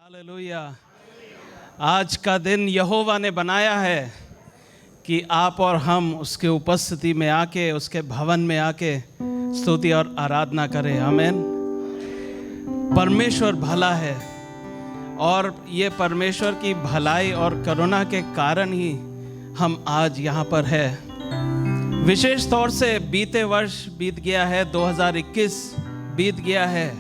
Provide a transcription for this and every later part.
Hallelujah. आज का दिन यहोवा ने बनाया है कि आप और हम उसके उपस्थिति में आके, उसके भवन में आके स्तुति और आराधना करें। आमीन। परमेश्वर भला है और ये परमेश्वर की भलाई और करुणा के कारण ही हम आज यहाँ पर है। विशेष तौर से बीते वर्ष बीत गया है, 2021 बीत गया है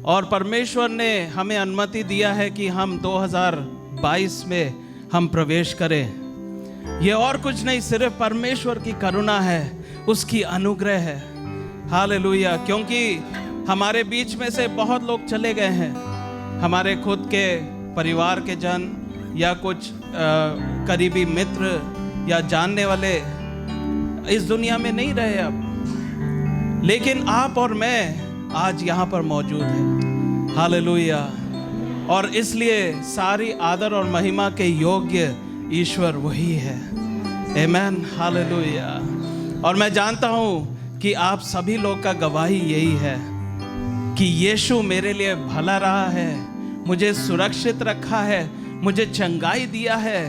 और परमेश्वर ने हमें अनुमति दिया है कि हम 2022 में हम प्रवेश करें। ये और कुछ नहीं, सिर्फ परमेश्वर की करुणा है, उसकी अनुग्रह है। हालेलुया। क्योंकि हमारे बीच में से बहुत लोग चले गए हैं, हमारे खुद के परिवार के जन या कुछ करीबी मित्र या जानने वाले इस दुनिया में नहीं रहे अब, लेकिन आप और मैं आज यहाँ पर मौजूद हैं। हालेलुया। और इसलिए सारी आदर और महिमा के योग्य ईश्वर वही है। आमीन। हालेलुया। और मैं जानता हूँ कि आप सभी लोग का गवाही यही है कि यीशु मेरे लिए भला रहा है, मुझे सुरक्षित रखा है, मुझे चंगाई दिया है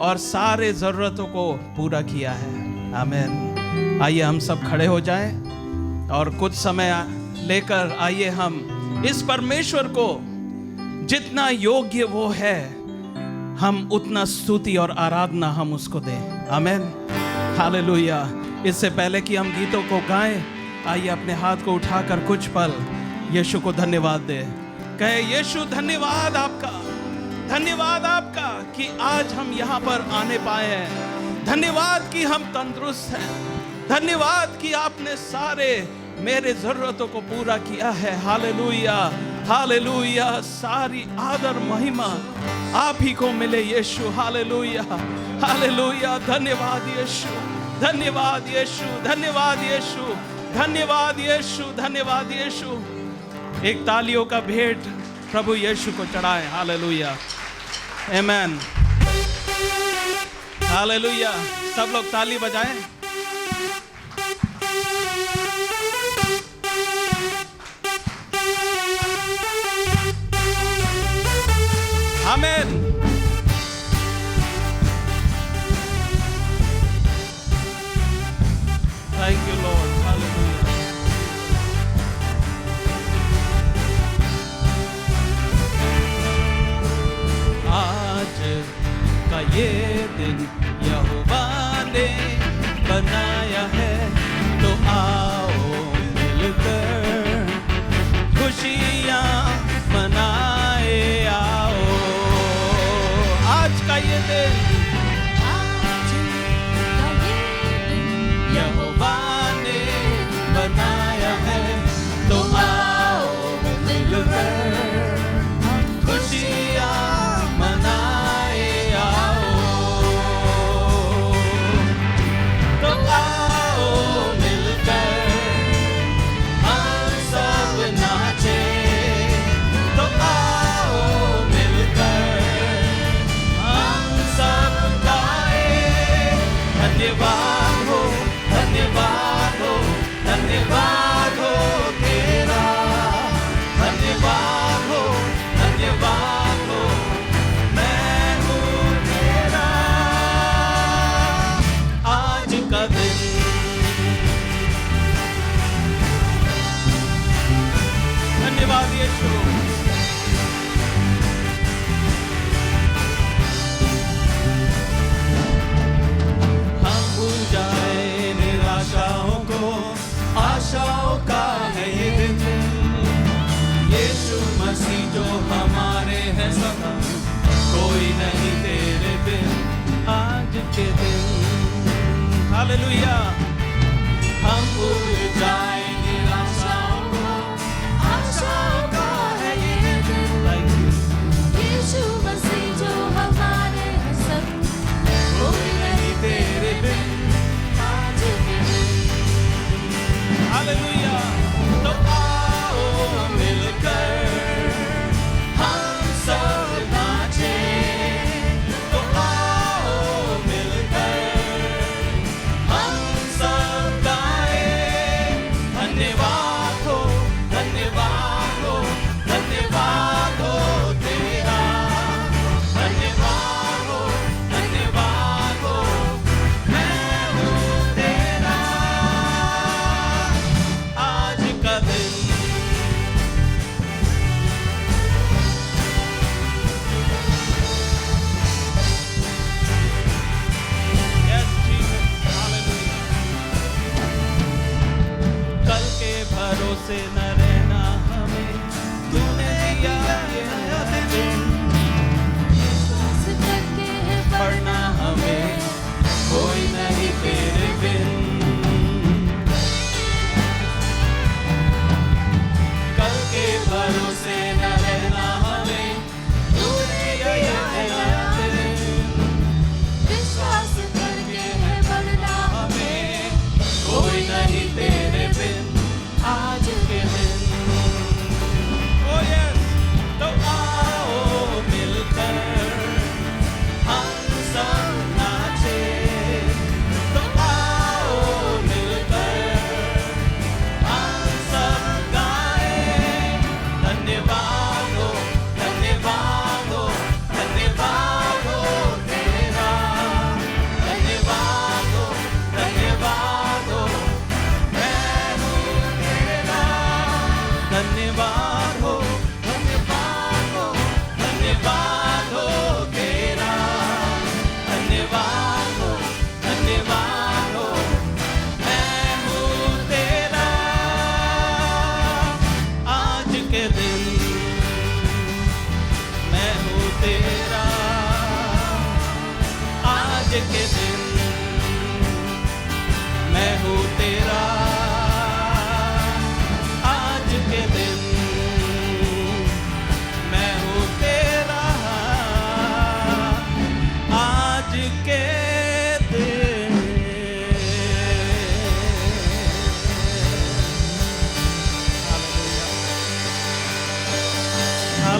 और सारे ज़रूरतों को पूरा किया है। आमीन। आइए हम सब खड़े हो जाएं और कुछ समय लेकर आइए हम इस परमेश्वर को, जितना योग्य वो है, हम उतना स्तुति और आराधना हम उसको दें। आमीन। हालेलुया। इससे पहले कि हम गीतों को गाएं, आइए अपने हाथ को उठाकर कुछ पल यीशु को धन्यवाद दें। कहे, यीशु धन्यवाद आपका, धन्यवाद आपका कि आज हम यहाँ पर आने पाए हैं। धन्यवाद कि हम तंदुरुस्त हैं। धन्यवाद कि आपने सारे मेरे ज़रूरतों को पूरा किया है। हालेलुया। हालेलुया। सारी आदर महिमा आप ही को मिले यीशु। हालेलुया। हालेलुया। धन्यवाद यीशु, धन्यवाद यीशु, धन्यवाद यीशु, धन्यवाद यीशु, धन्यवाद यीशु। एक तालियों का भेंट प्रभु यीशु को चढ़ाएं। हालेलुया। आमीन। हालेलुया। सब लोग ताली बजाएं। आमीन। Thank you Lord. हालेलुया। आज का ये दिन यहोवा ने बनाया है, तो आओ मिलकर खुशियाँ मनाए। आओ आज का ये दिन, आज का ये दिन यहोवा ने बनाया है, तो आओ मिलकर खुशियाँ मनाए। आओ तो आओ मिलकर हम सब नाचे। तो आओ मिलकर हम सब गाए। धन्यवाद हो, धन्यवाद हो, धन्यवाद हो तेरा। धन्यवाद हो, धन्यवाद हो, मैं हूँ तेरा। आज का दिन धन्यवाद यीशु। हम भूल जाए निराशाओं को, आशाओं का है ये दिन। यीशु मसीह जो हमारे हैं सब, कोई नहीं तेरे बिन। आज के दिन हालेलुया। हम भूल जाए निराशाओं को, आशाओं का है ये दिन। यीशु मसीह जो हमारे हैं सब, कोई नहीं तेरे बिन। आज के दिन हालेलुया। तो आओ मिलकर हम सब नाचे। तो आओ मिलकर हम सब गाए।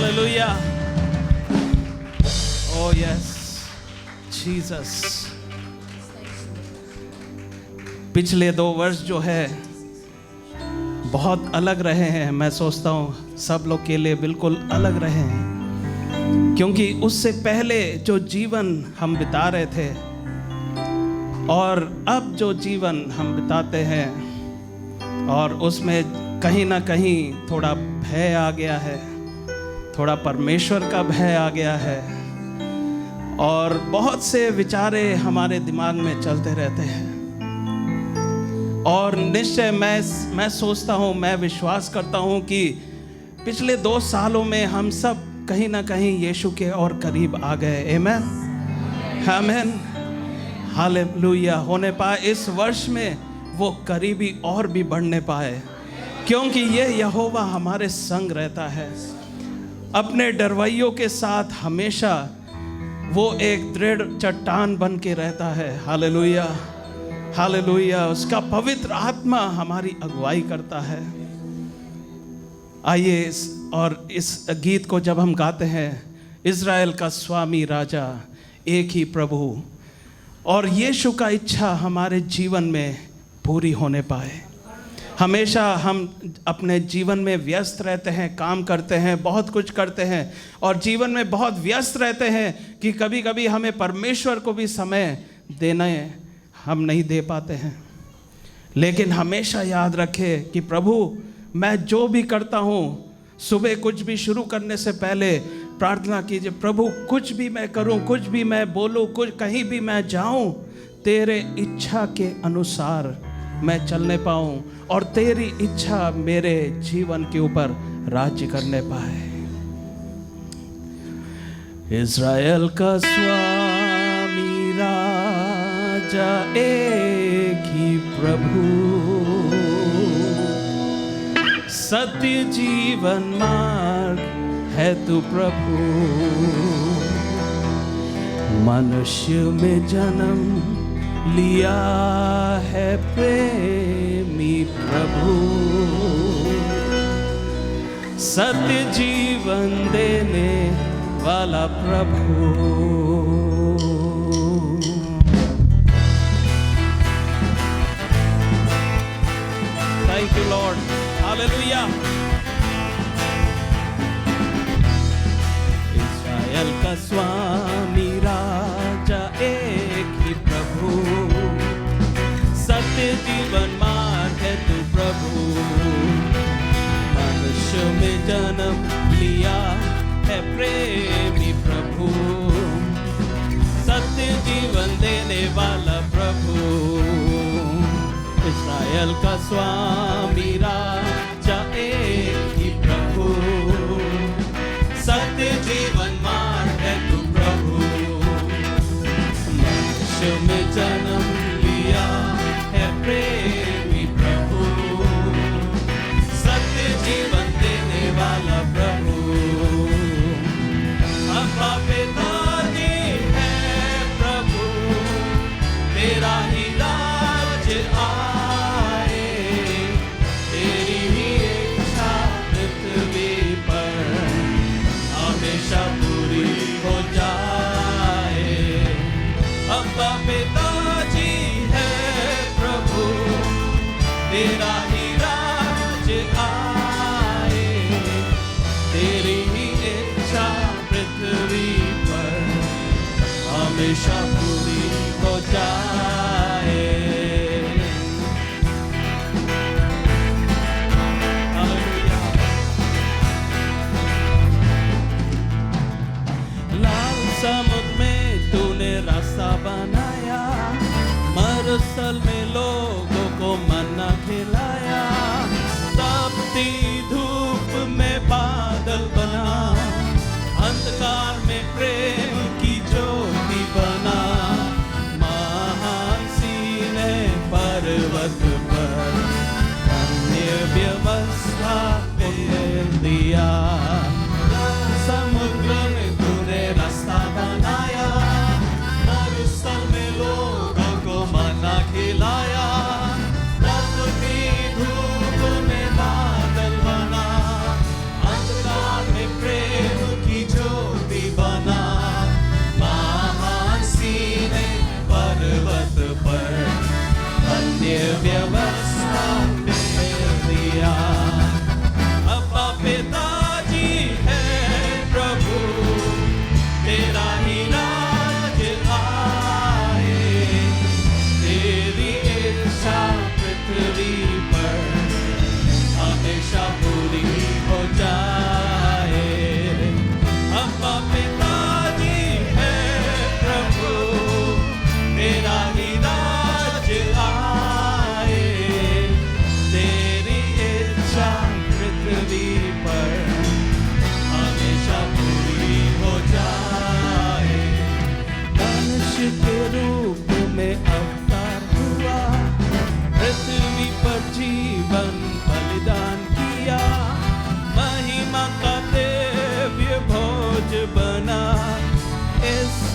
हालेलुया। Oh yes Jesus. पिछले 2 वर्ष जो है बहुत अलग रहे हैं। मैं सोचता हूँ सब लोग के लिए बिल्कुल अलग रहे हैं, क्योंकि उससे पहले जो जीवन हम बिता रहे थे और अब जो जीवन हम बिताते हैं, और उसमें कहीं ना कहीं थोड़ा भय आ गया है, थोड़ा परमेश्वर का भय आ गया है, और बहुत से विचारे हमारे दिमाग में चलते रहते हैं। और निश्चय मैं सोचता हूँ, मैं विश्वास करता हूँ कि पिछले 2 सालों में हम सब कहीं ना कहीं यीशु के और करीब आ गए। आमेन आमेन हालेलुया होने पाए। इस वर्ष में वो करीबी और भी बढ़ने पाए, क्योंकि ये यहोवा हमारे संग रहता है। अपने डरवैयों के साथ हमेशा वो एक दृढ़ चट्टान बन के रहता है। Hallelujah hallelujah. उसका पवित्र आत्मा हमारी अगुवाई करता है। आइए इस गीत को जब हम गाते हैं, इज़राइल का स्वामी राजा एक ही प्रभु, और यीशु का इच्छा हमारे जीवन में पूरी होने पाए। हमेशा हम अपने जीवन में व्यस्त रहते हैं, काम करते हैं, बहुत कुछ करते हैं, और जीवन में बहुत व्यस्त रहते हैं कि कभी कभी हमें परमेश्वर को भी समय देना हम नहीं दे पाते हैं। लेकिन हमेशा याद रखें कि प्रभु, मैं जो भी करता हूँ, सुबह कुछ भी शुरू करने से पहले प्रार्थना कीजिए, प्रभु कुछ भी मैं करूँ, कुछ भी मैं बोलूँ, कुछ कहीं भी मैं जाऊँ, तेरे इच्छा के अनुसार मैं चलने पाऊँ और तेरी इच्छा मेरे जीवन के ऊपर राज्य करने पाए। इज़राइल का स्वामी राजा एक ही प्रभु, सत्य जीवन मार्ग है तू प्रभु। मनुष्य में जन्म लिया है प्रेमी प्रभु, सत्य जीवन देने वाला प्रभु। Thank you Lord, Hallelujah। Israel का स्वामी राजा एक ही प्रभु, सत्य जीवन मार्ग है तू प्रभु। मनुष्य में जन्म लिया है प्रेमी प्रभु, सत्य जीवन देने वाला प्रभु। इज़राइल का स्वामी राजा एक ही प्रभु, सत्य जीवन मार्ग है तू प्रभु। मनुष्य में जन्म लिया है प्रेमी प्रभु, सत्य जीवन देने वाला प्रभु। अब्बा पिताजी है प्रभु, तेरा ही राज आए, तेरी ही इच्छा पृथ्वी पर हमेशा पूरी हो जाए। अब्बा पिताजी है प्रभु, तेरा ही राज आए, तेरी ही इच्छा पृथ्वी पर हमेशा पूरी हो जाए। हालेलुया। लाल समुद्र में तूने रास्ता बनाया, मरुस्थल में लोगों को मन्ना खिलाया। तपती धूप में बादल बना, अंधकार में प्रेम की ज्योति बना।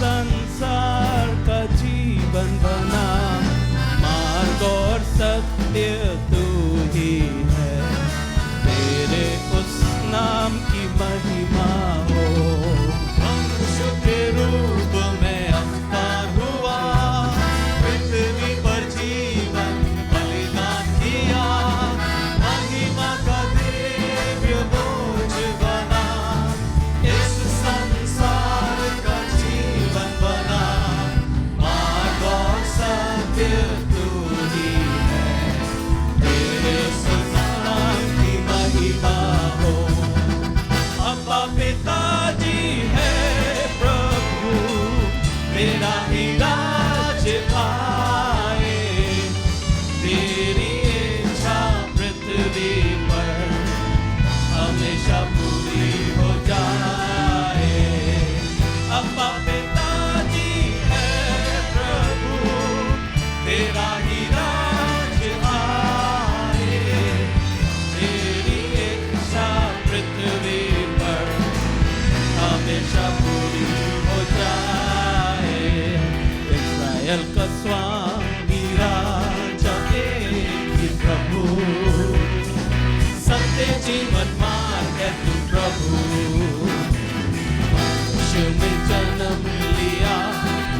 संसार का जीवन बना, मार्ग और सत्य तू ही है, तेरे उस नाम की महिमा हो। मनुष्य के रूप में अवतार हुआ, पृथ्वी पर जीवन बलिदान किया, महिमा का दिव्य बोझ बना, इस संसार का जीवन बना, मार्ग और सत्य तू ही है, तेरे उस नाम की महिमा हो। अब्बा पिताजी है प्रभु, मेरा ही राज आए, तेरी इच्छा पृथ्वी पर हमेशा पूरी हो जाए। अब्बा पिताजी है प्रभु, तेरा ही राज आए, तेरी इच्छा पृथ्वी पर हमेशा पूरी हो जाए। इस्राएल का स्वामी राजा एक ही प्रभु, सत्य जीवन मार्ग है तू प्रभु, मनुष्य में जन्म लिया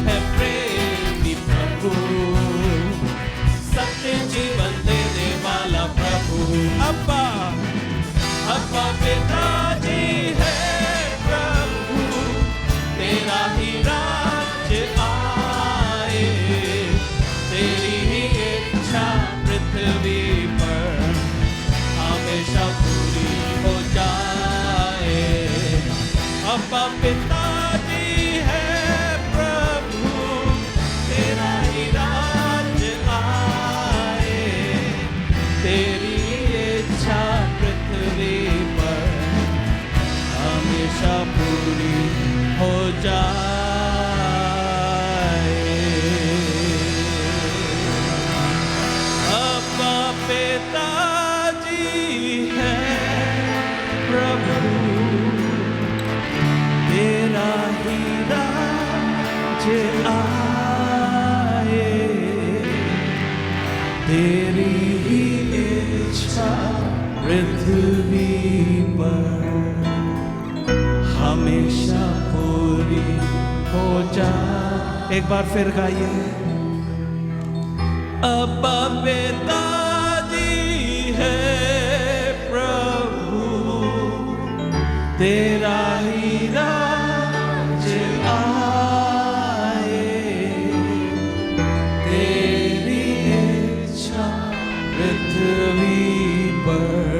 है प्रेमी प्रभु, सत्य जीवन देने वाला प्रभु। अब्बा अब्बा पिताजी है प्रभु, तेरा ही राज्य आए, तेरी ही इच्छा पृथ्वी पर हमेशा पूरी हो जाए। अब्बा पिताजी है प्रभु, तेरा ही राज्य आए, तेरी इच्छा पृथ्वी पर हमेशा पूरी हो जाए। अब्बा पिताजी है प्रभु, तेरा ही राज्य आए, तेरी ही इच्छा पृथ्वी पर हमेशा पूरी हो जाए। एक बार फिर गाइए। अब्बा पिताजी है प्रभु, तेरा ही राज्य आए, तेरी इच्छा पृथ्वी पर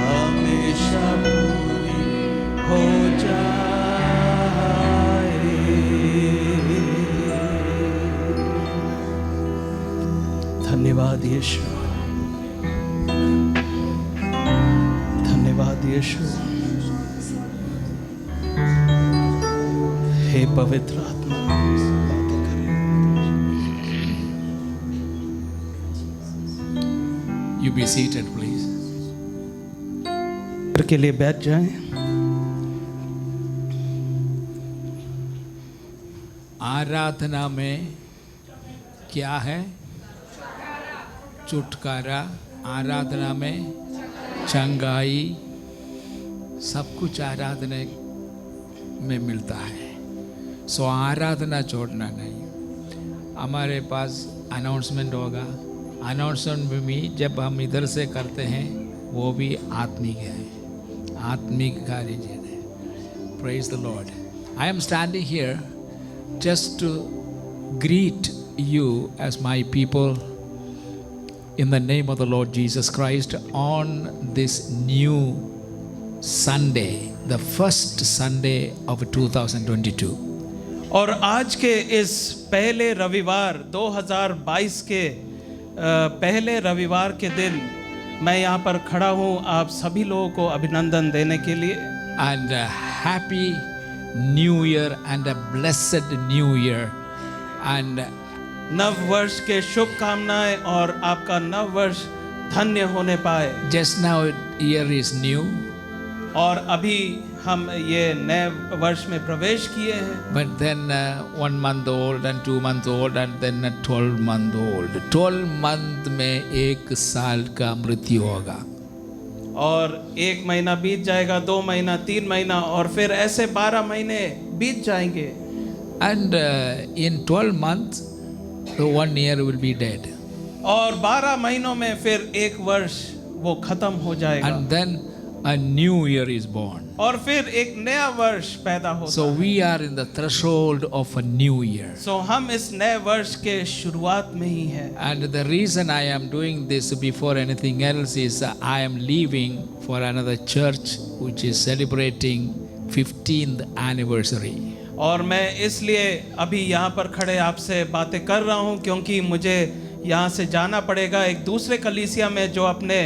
हमेशा पूरी हो जाए। धन्यवाद यीशु, धन्यवाद यीशु। हे पवित्र आत्मा, बातें करें। You be seated, please. के लिए बैठ जाएं। आराधना में क्या है? छुटकारा। आराधना में चंगाई, सब कुछ आराधना में मिलता है। सो आराधना छोड़ना नहीं। हमारे पास अनाउंसमेंट होगा। अनाउंसमेंट भी जब हम इधर से करते हैं वो भी आत्मिक है, आत्मिक कार्य है। Praise the Lord. I am standing here just to greet you as my people in the name of the Lord Jesus Christ on this new Sunday, the first Sunday of 2022. और आज के इस पहले रविवार 2022 के पहले रविवार के दिन मैं यहाँ पर खड़ा हूँ आप सभी लोगों को अभिनंदन देने के लिए। And a happy new year and a blessed new year. And नव वर्ष के शुभकामनाएं और आपका नव वर्ष धन्य होने पाए। just now year is new. और अभी हम ये नए वर्ष में प्रवेश किए हैं। But then 1 month old and 2 month old and then a 12 month old. 12 month में 1 साल का मृत्यु होगा. और 1 महीना बीत जाएगा, 2 महीना, 3 महीना और फिर ऐसे 12 महीने बीत जाएंगे. And in 12 months, 1 year will be dead. और 12 महीनों में फिर 1 वर्ष वो खत्म हो जाएगा. And then a new year is born. और फिर एक नया वर्ष पैदा होता So है. we are in the threshold of a new year. So हम इस नए वर्ष के शुरुआत में ही हैं. And the reason I am doing this before anything else is I am leaving for another church which is celebrating 15th anniversary. और मैं इसलिए अभी यहाँ पर खड़े आपसे बातें कर रहा हूँ क्योंकि मुझे यहाँ से जाना पड़ेगा एक दूसरे कलीसिया में जो अपने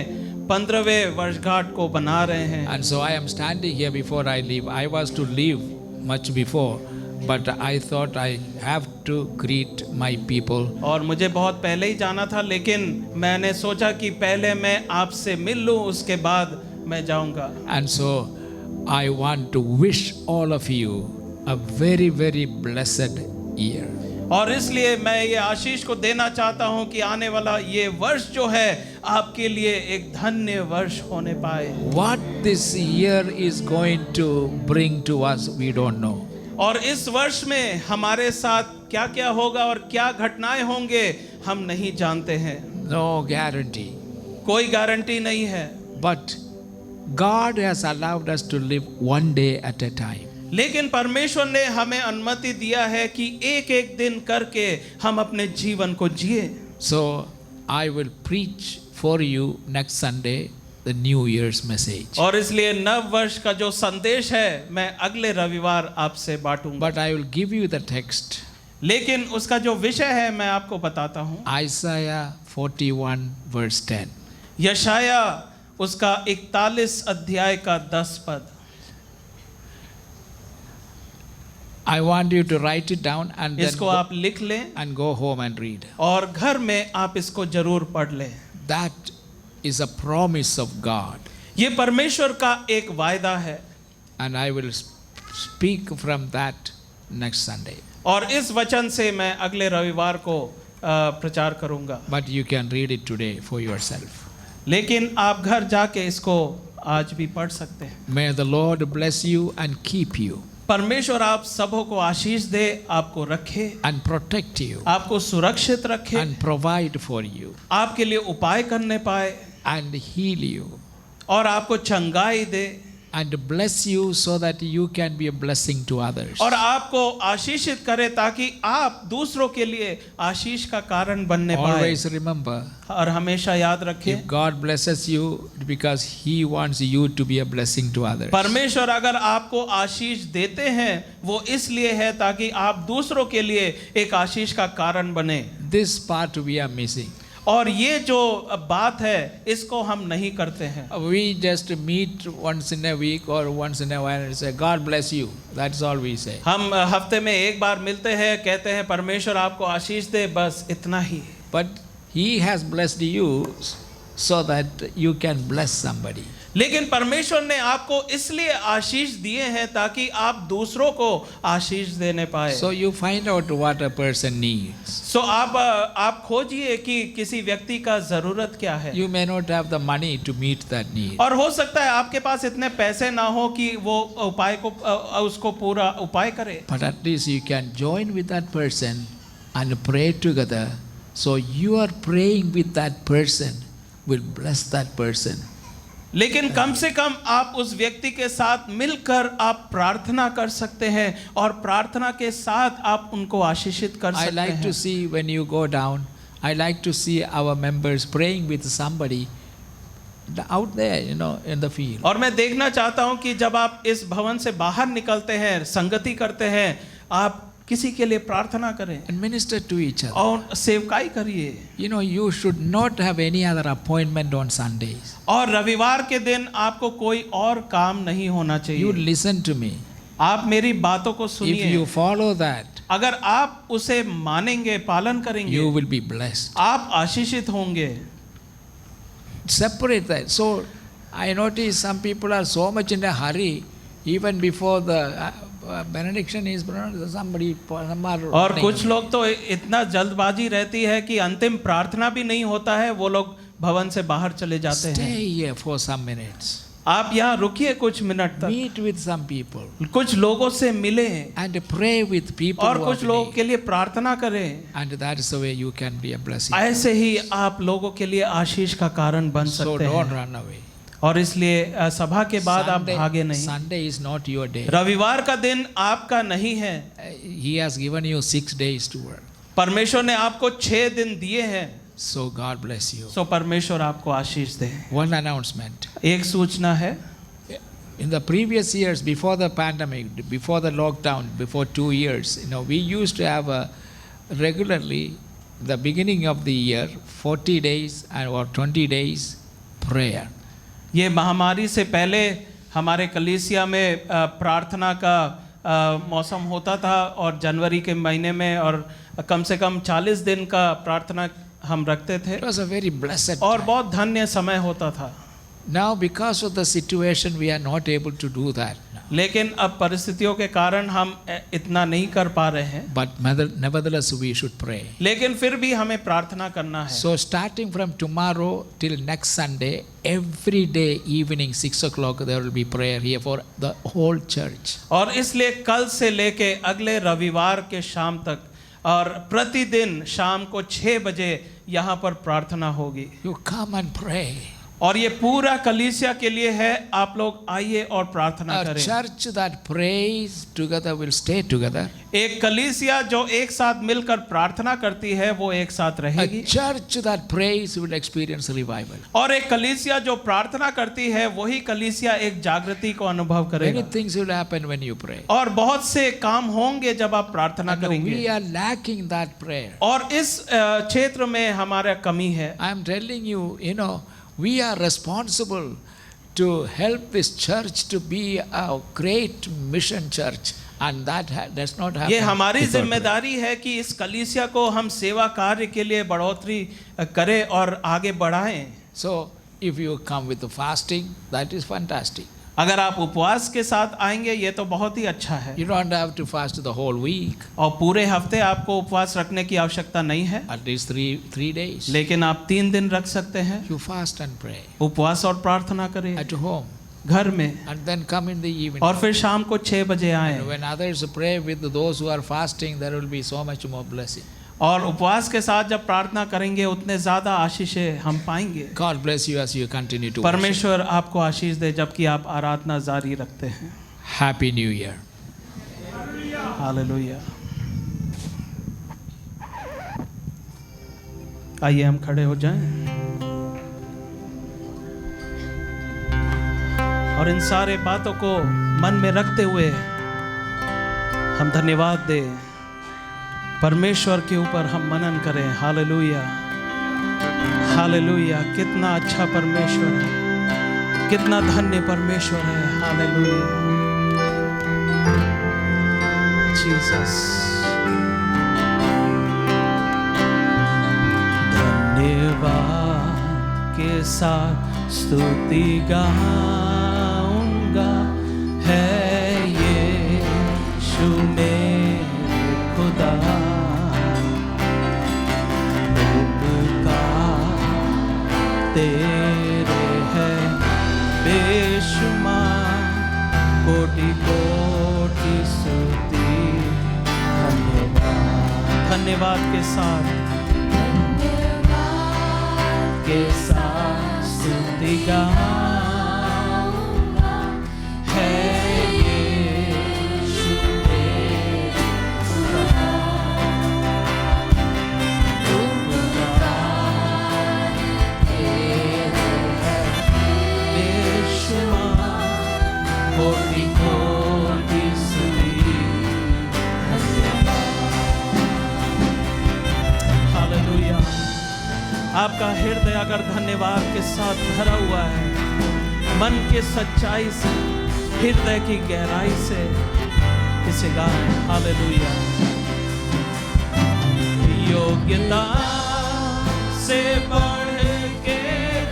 15वें वर्षगांठ को बना रहे हैं. And so I am standing here before I leave. I was to leave much before, but I thought I have to greet my people. और मुझे बहुत पहले ही जाना था, लेकिन मैंने सोचा कि पहले मैं आपसे मिल लूँ, उसके बाद मैं जाऊँगा. And so I want to wish all of you a very, very blessed year. और इसलिए मैं ये आशीष को देना चाहता हूँ कि आने वाला ये वर्ष जो है आपके लिए एक धन्य वर्ष होने पाए. What this year is going to bring to us, we don't know. और इस वर्ष में हमारे साथ क्या क्या होगा और क्या घटनाएं होंगे हम नहीं जानते हैं. No guarantee. कोई गारंटी नहीं है. But God has allowed us to live one day at a time. लेकिन परमेश्वर ने हमें अनुमति दिया है कि एक एक दिन करके हम अपने जीवन को जिए. So I will preach for you next Sunday the New Year's message. और इसलिए नव वर्ष का जो संदेश है मैं अगले रविवार आपसे बांटूंगा. But I will give you the text. लेकिन उसका जो विषय है मैं आपको बताता हूँ. Isaiah 41 verse 10. यशाया उसका 41 अध्याय का 10 पद. I want you to write it down and then इसको आप लिख लें and go home and read. और घर में आप इसको जरूर पढ़ लें. That is a promise of God. ये परमेश्वर का एक वायदा है. And I will speak from that next Sunday. और इस वचन से मैं अगले रविवार को प्रचार करूंगा. But you can read it today for yourself. लेकिन आप घर जाके इसको आज भी पढ़ सकते हैं. May the Lord bless you and keep you परमेश्वर आप सबों को आशीष दे, आपको रखे, and protect you आपको सुरक्षित रखे, and provide for you आपके लिए उपाय करने पाए and heal you और आपको चंगाई दे and bless you so that you can be a blessing to others. और आपको आशीषित करे ताकि आप दूसरों के लिए आशीष का कारण बनने पाए. Always remember, और हमेशा याद रखें, if God blesses you because He wants you to be a blessing to others. परमेश्वर अगर आपको आशीष देते हैं वो इसलिए है ताकि आप दूसरों के लिए एक आशीष का कारण बने. This part we are missing. और ये जो बात है इसको हम नहीं करते हैं. We just meet once in a week or once in a while and say, God bless you. That's all we say. हम हफ्ते में एक बार मिलते हैं, कहते हैं परमेश्वर आपको आशीष दे, बस इतना ही. But He has blessed you so that you can bless somebody. लेकिन परमेश्वर ने आपको इसलिए आशीष दिए हैं ताकि आप दूसरों को आशीष देने पाए. So you find out what a person needs. सो आप खोजिए कि किसी व्यक्ति का जरूरत क्या है. You may not have the money to meet that need. और हो सकता है आपके पास इतने पैसे ना हो कि वो उपाय को उसको पूरा उपाय करे. But at least you can join with that person and pray together. So you are praying with that person will bless that person. लेकिन कम से कम आप उस व्यक्ति के साथ मिलकर आप प्रार्थना कर सकते हैं और प्रार्थना के साथ आप उनको आशीषित कर I सकते like to हैं. see when you go down, I like to see our members praying with somebody out there, in the field. और मैं देखना चाहता हूं कि जब आप इस भवन से बाहर निकलते हैं, संगति करते हैं, आप किसी के लिए प्रार्थना करें And minister to each other. और सेवकाई करिए. You should not have any other appointment on Sundays. और रविवार के दिन आपको कोई और काम नहीं होना You चाहिए. listen to me. आप मेरी बातों को If सुनिए. you follow that, अगर आप उसे मानेंगे, पालन करेंगे, you will be blessed. आप आशीषित होंगे. Separate that. So I notice some people are so much in a hurry, even before the benediction is pronounced, somebody, some are और running. कुछ लोग तो इतना जल्दबाजी रहती है कि अंतिम प्रार्थना भी नहीं होता है, वो लोग भवन से बाहर चले जाते हैं। Stay here for some minutes. आप यहाँ रुकिए कुछ मिनट तक, Meet with some people कुछ लोगों से मिले and pray with people और who कुछ are लोगों needy. के लिए प्रार्थना करें। And that is the way you can be a blessing. ऐसे ही आप लोगों के लिए आशीष का कारण बन So सकते don't हैं। run away. और इसलिए सभा के बाद आप भागे नहीं। Sunday is not your day. रविवार का दिन आपका नहीं है। He has given you 6 days to work. परमेश्वर ने आपको 6 दिन दिए हैं। So God bless you. सो परमेश्वर आपको आशीष दे। One announcement. एक सूचना है, In the previous years, before the pandemic, before the lockdown, before 2 years, we used to have regularly, the beginning of the year, 40 days or 20 days prayer. ये महामारी से पहले हमारे कलीसिया में प्रार्थना का मौसम होता था और जनवरी के महीने में और कम से कम 40 दिन का प्रार्थना हम रखते थे It was a very blessed और time. बहुत धन्य समय होता था। Now, because of the situation, we are not able to do that. लेकिन अब परिस्थितियों के कारण हम इतना नहीं कर पा रहे हैं, But nevertheless, we should pray. लेकिन फिर भी हमें प्रार्थना करना है। So, starting from tomorrow till next Sunday, every day evening 6 o'clock, there will be prayer here for the whole church. और इसलिए कल से लेके अगले रविवार के शाम तक और प्रतिदिन शाम को 6 बजे यहाँ पर प्रार्थना होगी। You come and pray. और ये पूरा कलीसिया के लिए है, आप लोग आइए और प्रार्थना A करें। church that prays together will stay together. एक कलीसिया जो एक साथ मिलकर प्रार्थना करती है वो एक साथ A रहेगी, church that prays will experience revival. और एक कलीसिया जो प्रार्थना करती है वही कलीसिया एक जागृति को अनुभव Many करेगा। things will happen when you pray. और बहुत से काम होंगे जब आप प्रार्थना And करेंगे, we are lacking that prayer. और इस क्षेत्र में हमारा कमी है। I am telling you, we are responsible to help this church to be a great mission church, and that does not happen. ये हमारी without prayer. जिम्मेदारी है कि इस कलीसिया को हम सेवा कार्य के लिए बढ़ोतरी करें और आगे बढ़ाएं। So, if you come with the fasting, that is fantastic. अगर आप उपवास के साथ आएंगे ये तो बहुत ही अच्छा है, You don't have to fast the whole week, और पूरे हफ्ते आपको उपवास रखने की आवश्यकता नहीं है, at least three days. लेकिन आप 3 दिन रख सकते हैं। You fast and pray उपवास और प्रार्थना करें at home, घर में, and then come in the evening. और फिर शाम को 6 बजे आए। And when others pray with those who are fasting, there will be so much more blessing. और उपवास के साथ जब प्रार्थना करेंगे उतने ज़्यादा आशीषें हम पाएंगे। God bless you as you continue to worship. परमेश्वर आपको आशीष दे जबकि आप आराधना जारी रखते हैं। Happy New Year. हालेलुया। आइए हम खड़े हो जाएं और इन सारे बातों को मन में रखते हुए हम धन्यवाद दें, परमेश्वर के ऊपर हम मनन करें। Hallelujah, hallelujah. कितना अच्छा परमेश्वर है, कितना धन्य परमेश्वर है। Hallelujah, Jesus. धन्यवाद के साथ स्तुति गाऊंगा, है यीशु मेरे खुदा। तेरे है बेशुमार, कोटि कोटि स्तुति। धन्यवाद, धन्यवाद के साथ स्तुति गाऊंगा, है यीशु मेरे खुदा। कोटि कोटि स्तुति। हालेलुया। आपका हृदय अगर धन्यवाद के साथ भरा हुआ है, मन के सच्चाई से, हृदय की गहराई से इसे गाएं। हालेलुया। योग्यता से बढ़ के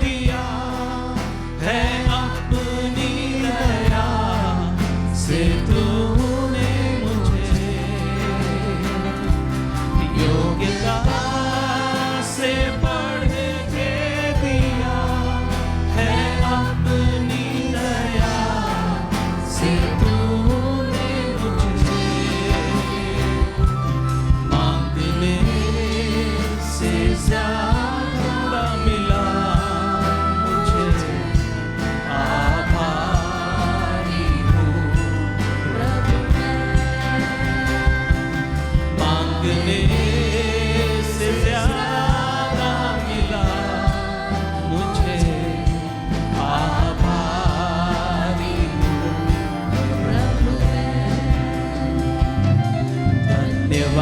दिया है से तूने मुझे योग्यता से बढ़ के दिया है अपनी दया से तूने मुझे मांगने से ज्यादा मिला मुझे आभारी हूँ प्रभु मांगने से ज्यादा मिला मुझे आभारी हूँ प्रभु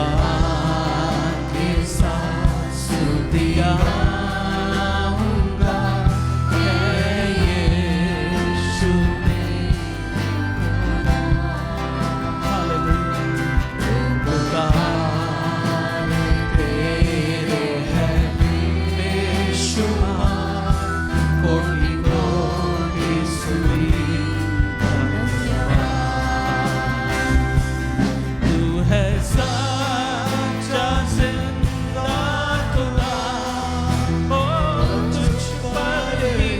धन्यवाद के साथ स्तुति गाऊंगा है यीशु उपकार तेरे हैं बेशुमार कोटि कोटि स्तुति तू है सच्चा जिंदा खुदा ओ तुझ पर ही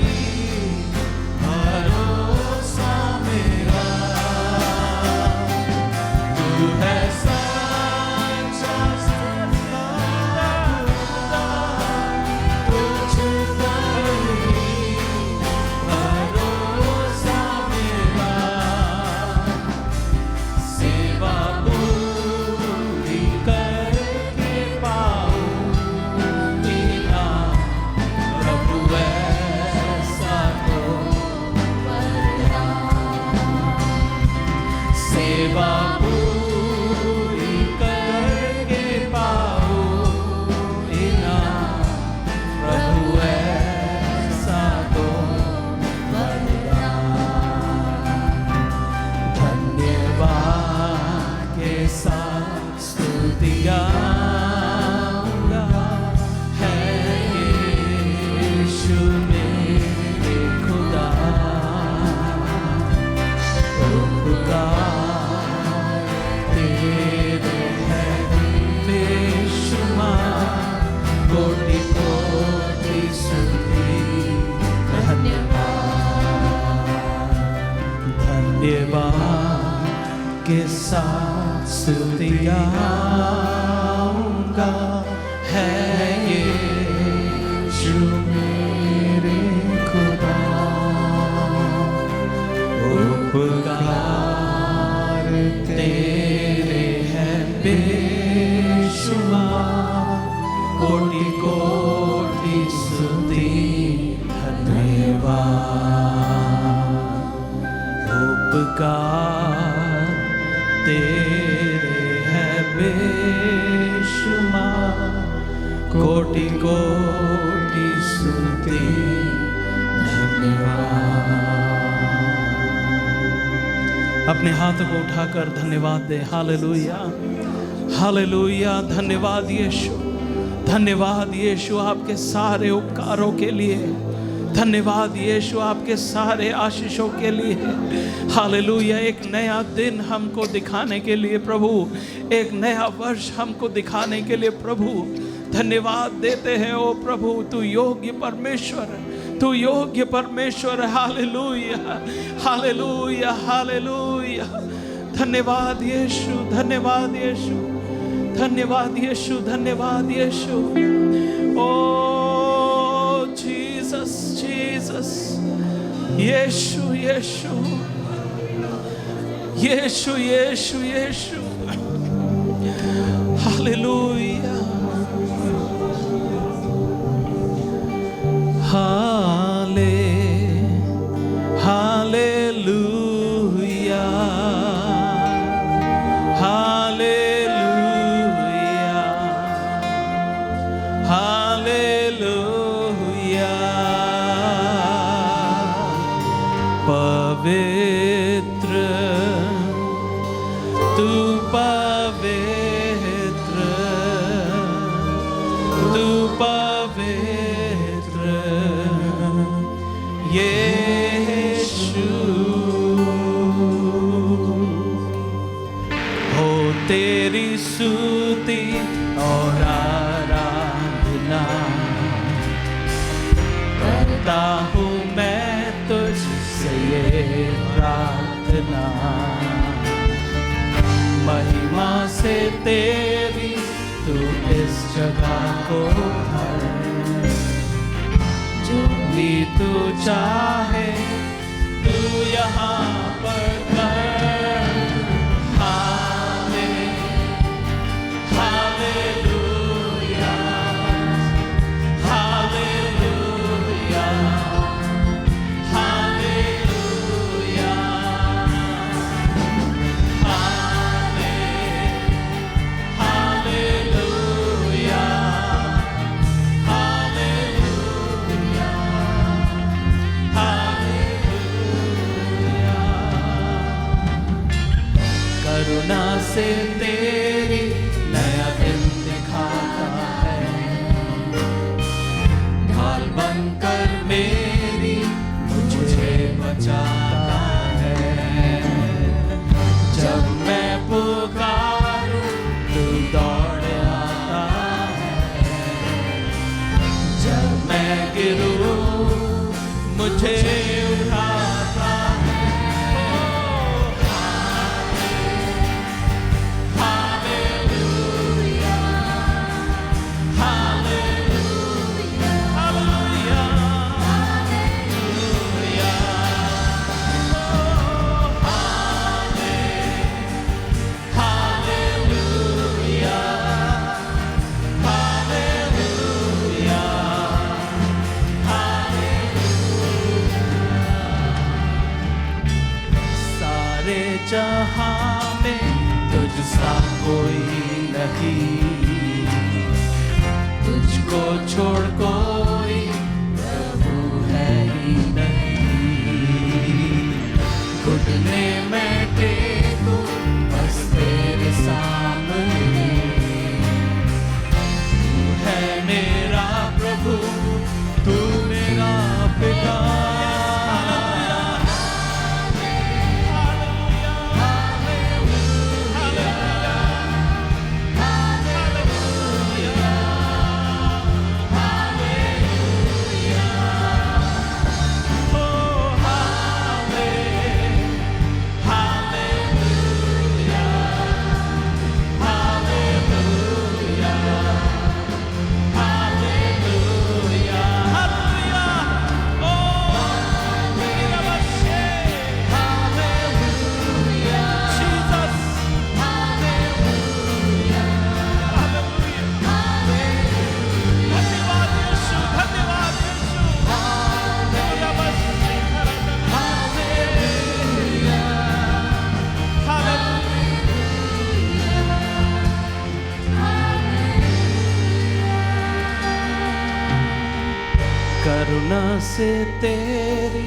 भरोसा मेरा तू है सच्चा जिंदा खुदा तुझ पर ही भरोसा मेरा सेवा पूरी करके पाऊं बिना प्रभु ऐसा तो सेवा पूरी करके पाऊं बिना प्रभु ऐसा तो धन्यवाद के साथ स्तुति गाऊंगा है यीशु मेरे खुदा उपकार तेरे हैं बेशुमार कोटि कोटि स्तुति धन्यवाद के साथ स्तुति गाऊंगा है यीशु मेरे खुदा उपकार तेरे हैं बेशुमार कोटि कोटि स्तुति धन्यवाद उपकार तेरे हैं बेशुमार कोटि कोटि स्तुति धन्यवाद अपने हाथ को उठाकर धन्यवाद दे हालेलुया हालेलुया धन्यवाद यीशु आपके सारे उपकारों के लिए धन्यवाद यीशु आपके सारे आशीषों के लिए हालेलुया एक नया दिन हमको दिखाने के लिए प्रभु एक नया वर्ष हमको दिखाने के लिए प्रभु धन्यवाद देते हैं ओ प्रभु तू योग्य परमेश्वर हालेलुया हालेलुया हालेलुया धन्यवाद यीशु धन्यवाद यीशु धन्यवाद यीशु धन्यवाद यीशु ओ जीसस जीसस यीशु यीशु यीशु यीशु यीशु हालेलुया हाले हालेलुया हालेलुया हालेलुया पवित्र तू पवित्र यीशु तेरी स्तुति और आराधना करता हूँ मैं तुझसे ये प्रार्थना, महिमा से तेरी तू इस जगह को भर, जो भी तू चाहे तू यहाँ पर कर। Hallelujah, hallelujah, hallelujah, hallelujah, hallelujah, hallelujah. करुणा से तेरी नया दिन दिखाता है, ढाल बनकर मेरी मुझे बचाता है। जब मैं पुकारूं तू दौड़ आता है, जब मैं गिरूं मुझे उठाता है। Hallelujah, hallelujah, hallelujah, hallelujah, hallelujah, hallelujah, सारे जहां में तुझसा कोई नहीं, तुझको छोड़ कोई प्रभु है ही नहीं। घुटने में टेकूं बस तेरे सामने, तू है मेरा प्रभु, तू मेरा पिता। करुणा से तेरी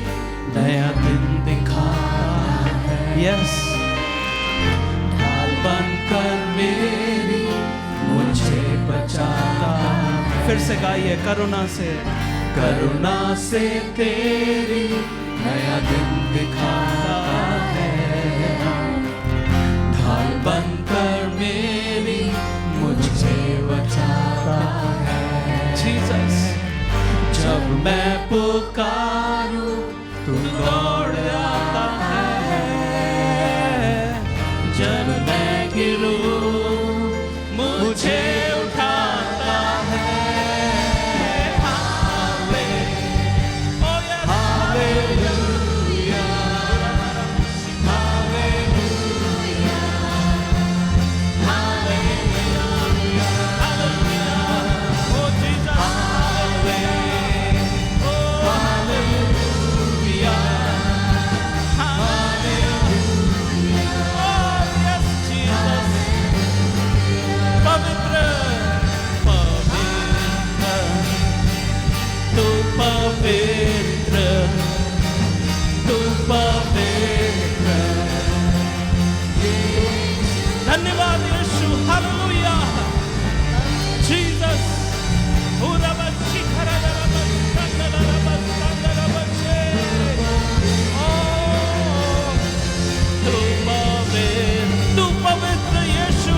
नया दिन दिखाता है, यस, ढाल बनकर मेरी मुझे बचाता है। फिर से गाइए, करुणा से तेरी नया दिन दिखाता है, ढाल बनकर मेरी मुझे बचाता है। जीसस, जब मैं पुकारूं तू दौड़ आता है, जब मैं गिरूं मुझे उठाता है। हालेलुया, हालेलुया, हालेलुया, हालेलुया, ओ जीसस, हालेलुया, हालेलुया, ओ यस जीसस, पवित्र, पवित्र, तू पवित्र, तू पवित्र। धन्यवाद यीशु, हालेलुया, जीसस। तू पवित्र यीशु,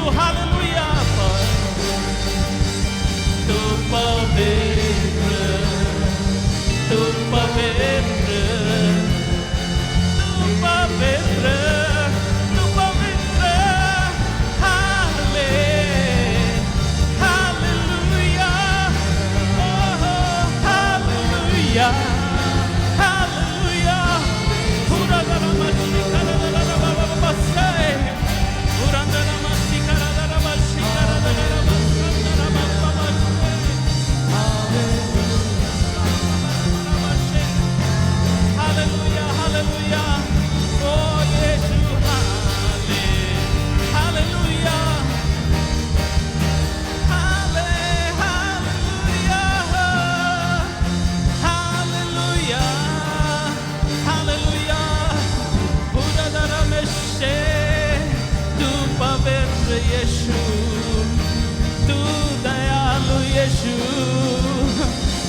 यीशु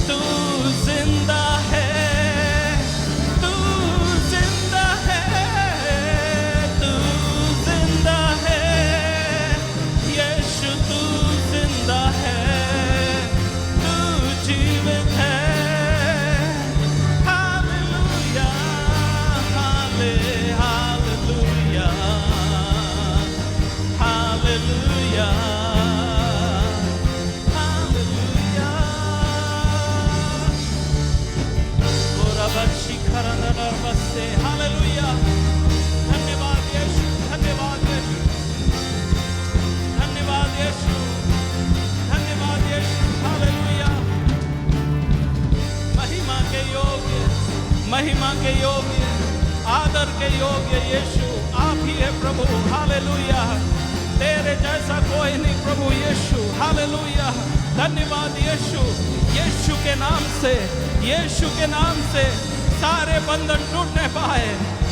तू जिंदा है, तू जिंदा है, तू जिंदा है, यीशु तू जिंदा है, तू जीवित है। Hallelujah, hallelujah, hallelujah, hallelujah. Hallelujah. धन्यवाद यीशु, धन्यवाद यीशु, धन्यवाद यीशु, धन्यवाद यीशु। हालेलुया। महिमा के योग्य, महिमा के योग्य, आदर के योग्य यीशु आप ही है प्रभु। हालेलुया। तेरे जैसा कोई नहीं प्रभु यीशु। हालेलुया। धन्यवाद यीशु। यीशु के नाम से, यीशु के नाम से सारे बंधन टूटने पाए,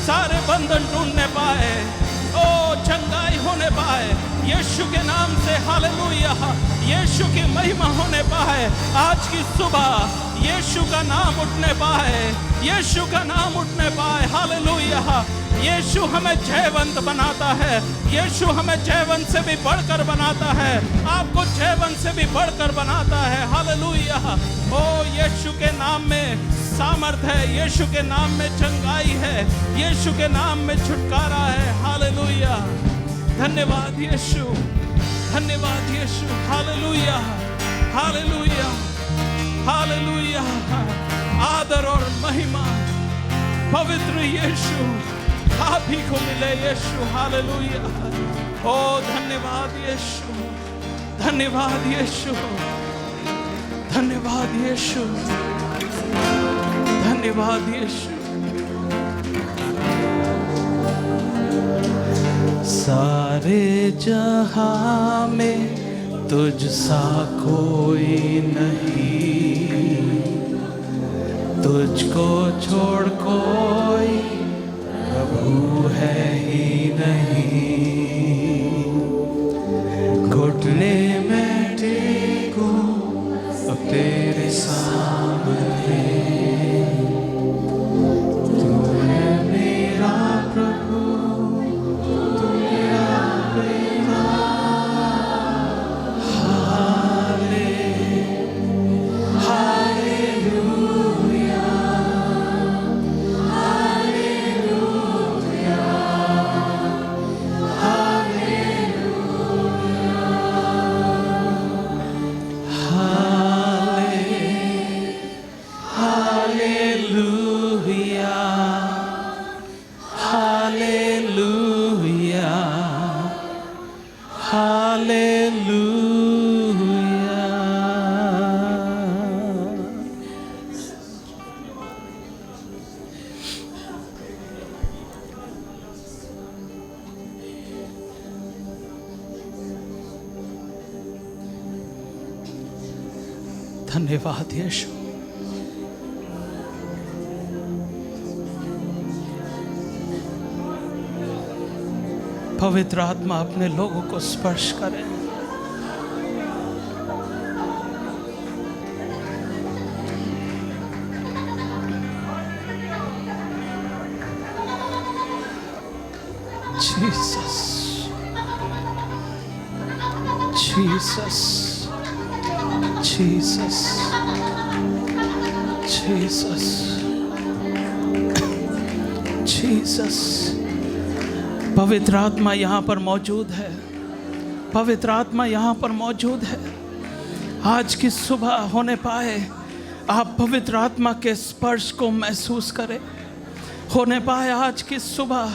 सारे बंधन टूटने पाए, ओ चंगाई होने पाए यीशु के नाम से। हालेलुया। यीशु की महिमा होने पाए। आज की सुबह यीशु का नाम उठने पाए, यीशु का नाम उठने पाए। हालेलुया। यीशु हमें जयवंत बनाता है, यीशु हमें जयवंत से भी बढ़कर बनाता है, आपको जयवंत से भी बढ़कर बनाता है। हालेलुया। ओ यीशु के नाम में सामर्थ है, यीशु के नाम में चंगाई है, यीशु के नाम में छुटकारा है। हालेलुया। धन्यवाद यीशु, धन्यवाद यीशु। Hallelujah, hallelujah, hallelujah. आदर और महिमा पवित्र यीशु आप ही को मिले यीशु। हालेलुया। ओ धन्यवाद यीशु, धन्यवाद यीशु, धन्यवाद यीशु, धन्यवाद यीशु। सारे जहां में तुझ सा कोई नहीं, तुझको छोड़ कोई प्रभु है ही नहीं। घुटने में टेको अब तेरे सामने, तू है मेरा प्रभु, तू मेरा पिता। Hallelujah, hallelujah, hallelujah, hallelujah. धन्यवाद यीशु। पवित्र आत्मा अपने लोगों को स्पर्श करे। Jesus, Jesus, Jesus, Jesus, Jesus. पवित्र आत्मा यहाँ पर मौजूद है, पवित्र आत्मा यहाँ पर मौजूद है। आज की सुबह होने पाए आप पवित्र आत्मा के स्पर्श को महसूस करें। होने पाए आज की सुबह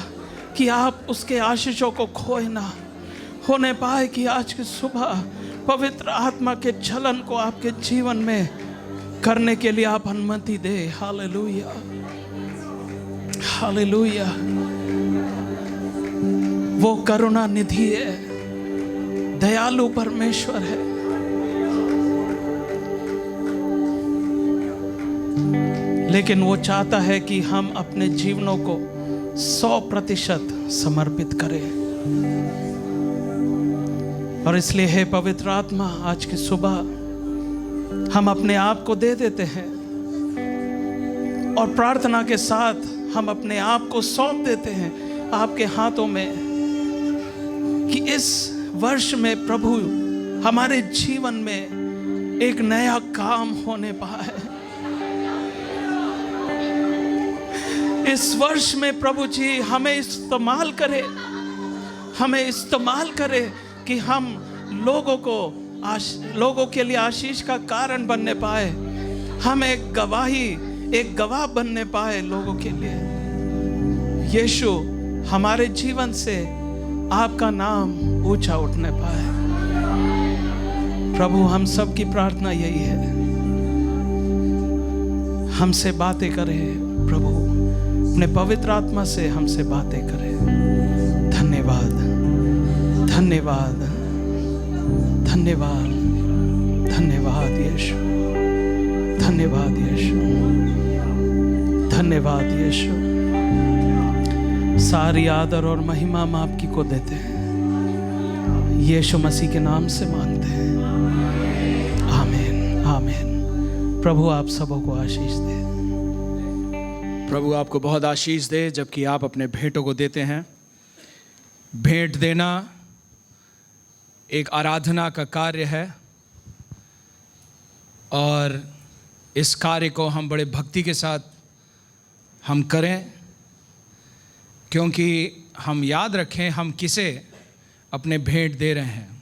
कि आप उसके आशीषों को खोए ना। होने पाए कि आज की सुबह पवित्र आत्मा के चलन को आपके जीवन में करने के लिए आप अनुमति दे। Hallelujah, hallelujah. वो करुणा निधि है, दयालु परमेश्वर है। लेकिन वो चाहता है कि हम अपने जीवनों को 100% समर्पित करें। और इसलिए है पवित्र आत्मा आज की सुबह हम अपने आप को दे देते हैं और प्रार्थना के साथ हम अपने आप को सौंप देते हैं आपके हाथों में कि इस वर्ष में प्रभु हमारे जीवन में एक नया काम होने पाए। इस वर्ष में प्रभु जी हमें इस्तेमाल करे कि हम लोगों के लिए आशीष का कारण बनने पाए। हम एक गवाह बनने पाए लोगों के लिए। यीशु, हमारे जीवन से आपका नाम ऊंचा उठने पाए। प्रभु, हम सब की प्रार्थना यही है, हमसे बातें करें प्रभु, अपने पवित्र आत्मा से हमसे बातें करें। धन्यवाद, धन्यवाद, धन्यवाद, धन्यवाद यीशु, धन्यवाद यीशु, धन्यवाद यीशु। सारी आदर और महिमा हम आपकी को देते हैं, यीशु मसीह के नाम से मांगते हैं। आमीन, आमीन। प्रभु आप सबों को आशीष दे। प्रभु आपको बहुत आशीष दे। जबकि आप अपने भेंटों को देते हैं, भेंट देना एक आराधना का कार्य है और इस कार्य को हम बड़े भक्ति के साथ हम करें, क्योंकि हम याद रखें हम किसे अपने भेंट दे रहे हैं।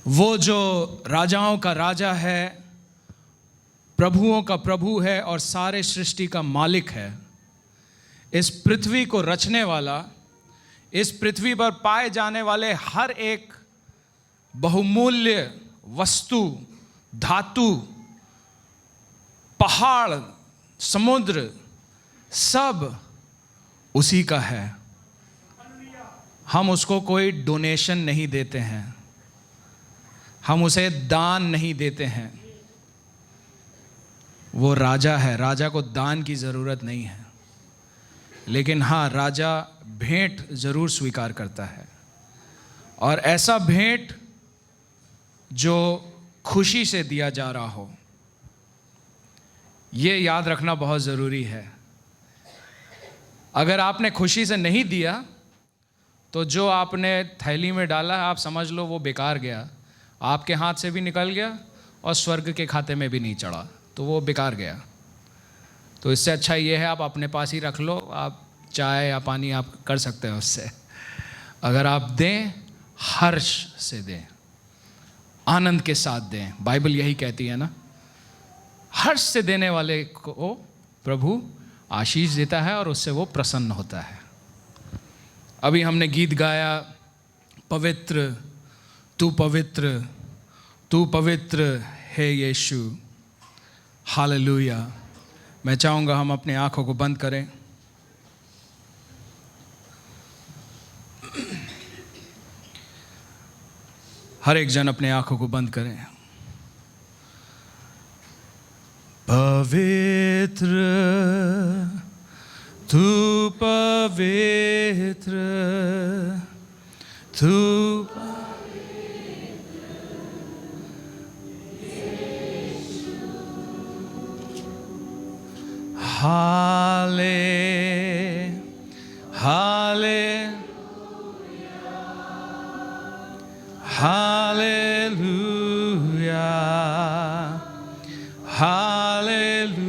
वो जो राजाओं का राजा है, प्रभुओं का प्रभु है और सारे सृष्टि का मालिक है। इस पृथ्वी को रचने वाला, इस पृथ्वी पर पाए जाने वाले हर एक बहुमूल्य वस्तु, धातु, पहाड़, समुद्र, सब उसी का है। हम उसको कोई डोनेशन नहीं देते हैं, हम उसे दान नहीं देते हैं। वो राजा है, राजा को दान की ज़रूरत नहीं है। लेकिन हाँ, राजा भेंट ज़रूर स्वीकार करता है, और ऐसा भेंट जो खुशी से दिया जा रहा हो। ये याद रखना बहुत ज़रूरी है। अगर आपने खुशी से नहीं दिया तो जो आपने थैली में डाला आप समझ लो वो बेकार गया, आपके हाथ से भी निकल गया और स्वर्ग के खाते में भी नहीं चढ़ा, तो वो बेकार गया। तो इससे अच्छा ये है आप अपने पास ही रख लो। आप चाय या पानी आप कर सकते हैं उससे। अगर आप दें, हर्ष से दें, आनंद के साथ दें। बाइबल यही कहती है ना, हर्ष से देने वाले को प्रभु आशीष देता है और उससे वो प्रसन्न होता है। अभी हमने गीत गाया, पवित्र तू पवित्र, तू पवित्र है यीशु। हालेलुया। मैं चाहूँगा हम अपनी आँखों को बंद करें। हर एक जन अपने आँखों को बंद करें। पवित्र तू पवित्र, तू हाले हाले हालेलुया, हालेलुया।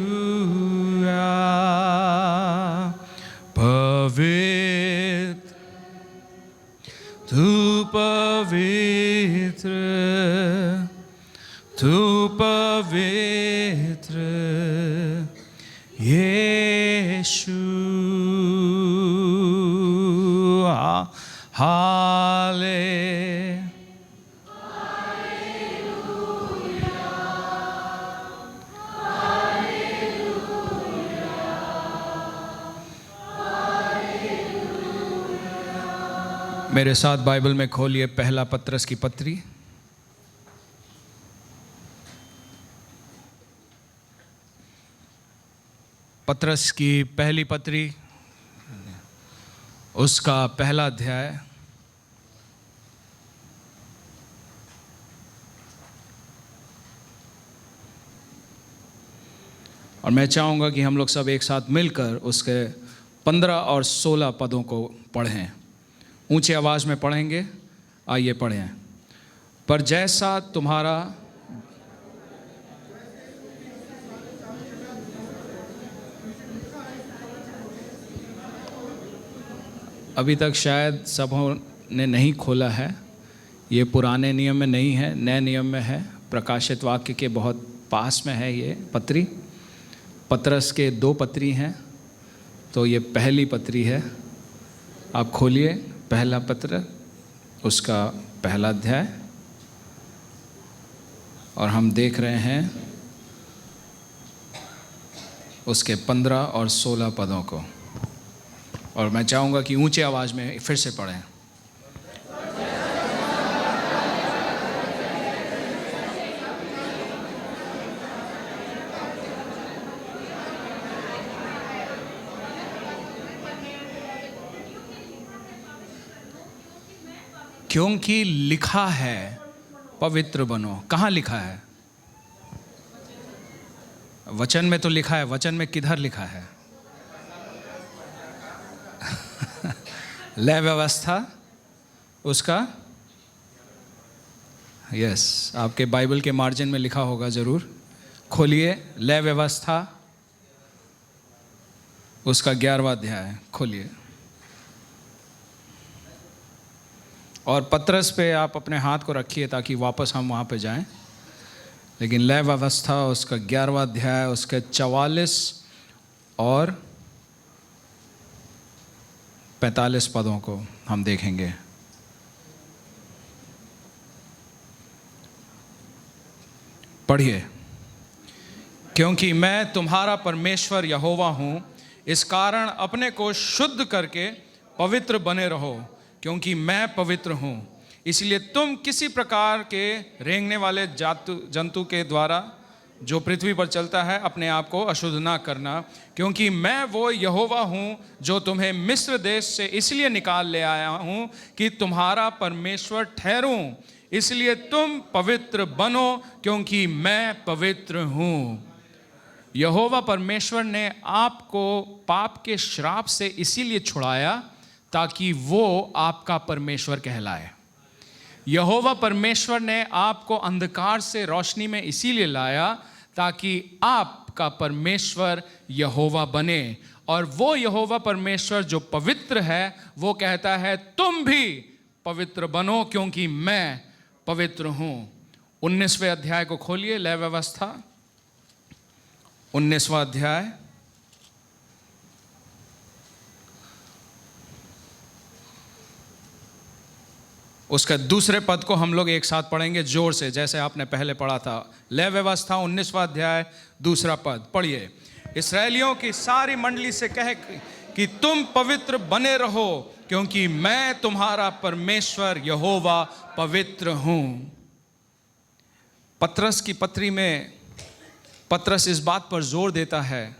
पवित्र तू पवित्र, तू पवित्र यीशु। हाले मेरे साथ बाइबल में खोलिए पहला पत्रस की पत्री। पत्रस की पहली पत्री, उसका पहला अध्याय। और मैं चाहूँगा कि हम लोग सब एक साथ मिलकर उसके 15 और 16 पदों को पढ़ें। ऊंची आवाज़ में पढ़ेंगे। आइए पढ़ें। पर जैसा तुम्हारा अभी तक शायद सबों ने नहीं खोला है, ये पुराने नियम में नहीं है, नए नियम में है। प्रकाशित वाक्य के बहुत पास में है ये पत्री। पतरस के 2 पत्री हैं, तो ये पहली पत्री है। आप खोलिए पहला पत्र, उसका पहला अध्याय, और हम देख रहे हैं उसके 15 और 16 पदों को। और मैं चाहूँगा कि ऊंचे आवाज़ में फिर से पढ़ें। क्योंकि लिखा है पवित्र बनो। कहाँ लिखा है? वचन में तो लिखा है। वचन में किधर लिखा है? लय व्यवस्था उसका, यस, आपके बाइबल के मार्जिन में लिखा होगा ज़रूर। खोलिए लय व्यवस्था उसका 11वां अध्याय खोलिए। और पतरस पे आप अपने हाथ को रखिए ताकि वापस हम वहाँ पे जाएं। लेकिन लय व्यवस्था उसका 11वां अध्याय उसके 44 और 45 पदों को हम देखेंगे। पढ़िए। क्योंकि मैं तुम्हारा परमेश्वर यहोवा हूँ, इस कारण अपने को शुद्ध करके पवित्र बने रहो, क्योंकि मैं पवित्र हूँ। इसलिए तुम किसी प्रकार के रेंगने वाले जंतु के द्वारा जो पृथ्वी पर चलता है अपने आप को अशुद्ध ना करना, क्योंकि मैं वो यहोवा हूँ जो तुम्हें मिस्र देश से इसलिए निकाल ले आया हूँ कि तुम्हारा परमेश्वर ठहरूं। इसलिए तुम पवित्र बनो, क्योंकि मैं पवित्र हूँ। यहोवा परमेश्वर ने आपको पाप के श्राप से इसीलिए छुड़ाया ताकि वो आपका परमेश्वर कहलाए। यहोवा परमेश्वर ने आपको अंधकार से रोशनी में इसीलिए लाया ताकि आपका परमेश्वर यहोवा बने। और वो यहोवा परमेश्वर जो पवित्र है, वो कहता है तुम भी पवित्र बनो, क्योंकि मैं पवित्र हूँ। 19वें अध्याय को खोलिए, लय व्यवस्था 19वां अध्याय उसका दूसरे पद को हम लोग एक साथ पढ़ेंगे जोर से, जैसे आपने पहले पढ़ा था। लय व्यवस्था 19वां अध्याय दूसरा पद पढ़िए। इस्राएलियों की सारी मंडली से कहे कि तुम पवित्र बने रहो, क्योंकि मैं तुम्हारा परमेश्वर यहोवा पवित्र हूँ। पतरस की पत्री में पतरस इस बात पर जोर देता है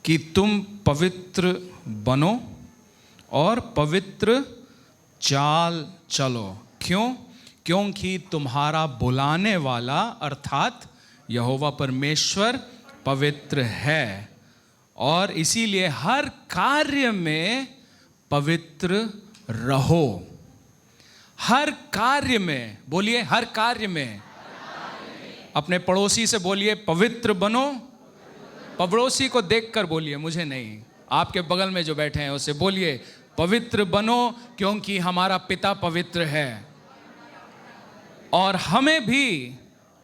कि तुम पवित्र बनो और पवित्र चाल चलो। क्यों? क्योंकि तुम्हारा बुलाने वाला अर्थात यहोवा परमेश्वर पवित्र है, और इसीलिए हर कार्य में पवित्र रहो। हर कार्य में, बोलिए हर कार्य में। अपने पड़ोसी से बोलिए पवित्र बनो। पड़ोसी को देखकर बोलिए, मुझे नहीं, आपके बगल में जो बैठे हैं उससे बोलिए पवित्र बनो, क्योंकि हमारा पिता पवित्र है। और हमें भी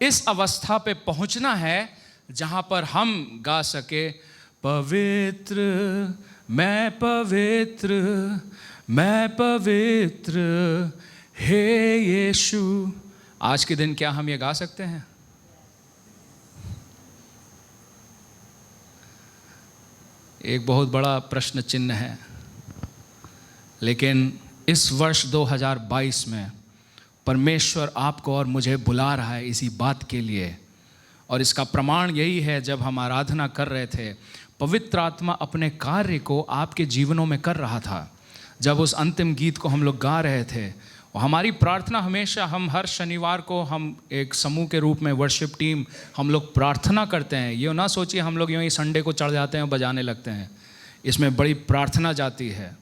इस अवस्था पे पहुंचना है जहां पर हम गा सके पवित्र मैं पवित्र मैं पवित्र हे यीशु। आज के दिन क्या हम ये गा सकते हैं? एक बहुत बड़ा प्रश्न चिन्ह है। लेकिन इस वर्ष 2022 में परमेश्वर आपको और मुझे बुला रहा है इसी बात के लिए। और इसका प्रमाण यही है, जब हम आराधना कर रहे थे, पवित्र आत्मा अपने कार्य को आपके जीवनों में कर रहा था। जब उस अंतिम गीत को हम लोग गा रहे थे, और हमारी प्रार्थना हमेशा, हम हर शनिवार को हम एक समूह के रूप में वर्शिप टीम हम लोग प्रार्थना करते हैं। ये ना सोचिए हम लोग यूँ ही संडे को चढ़ जाते हैं और बजाने लगते हैं। इसमें बड़ी प्रार्थना जाती है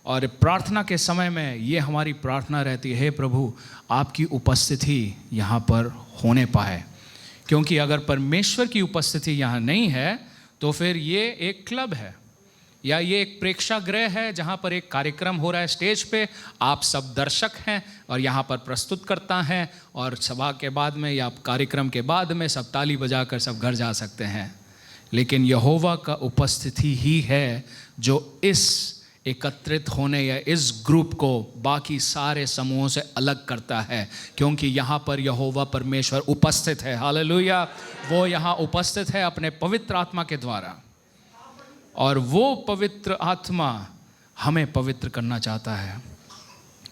और प्रार्थना के समय में ये हमारी प्रार्थना रहती है, हे प्रभु आपकी उपस्थिति यहाँ पर होने पाए। क्योंकि अगर परमेश्वर की उपस्थिति यहाँ नहीं है तो फिर ये एक क्लब है या ये एक प्रेक्षागृह है जहाँ पर एक कार्यक्रम हो रहा है, स्टेज पे आप सब दर्शक हैं और यहाँ पर प्रस्तुत करता हैं और सभा के बाद में या कार्यक्रम के बाद में सब ताली बजाकर सब घर जा सकते हैं। लेकिन यहोवा का उपस्थिति ही है जो इस एकत्रित होने या इस ग्रुप को बाकी सारे समूहों से अलग करता है, क्योंकि यहाँ पर यहोवा परमेश्वर उपस्थित है। हालेलुया। वो यहाँ उपस्थित है अपने पवित्र आत्मा के द्वारा और वो पवित्र आत्मा हमें पवित्र करना चाहता है।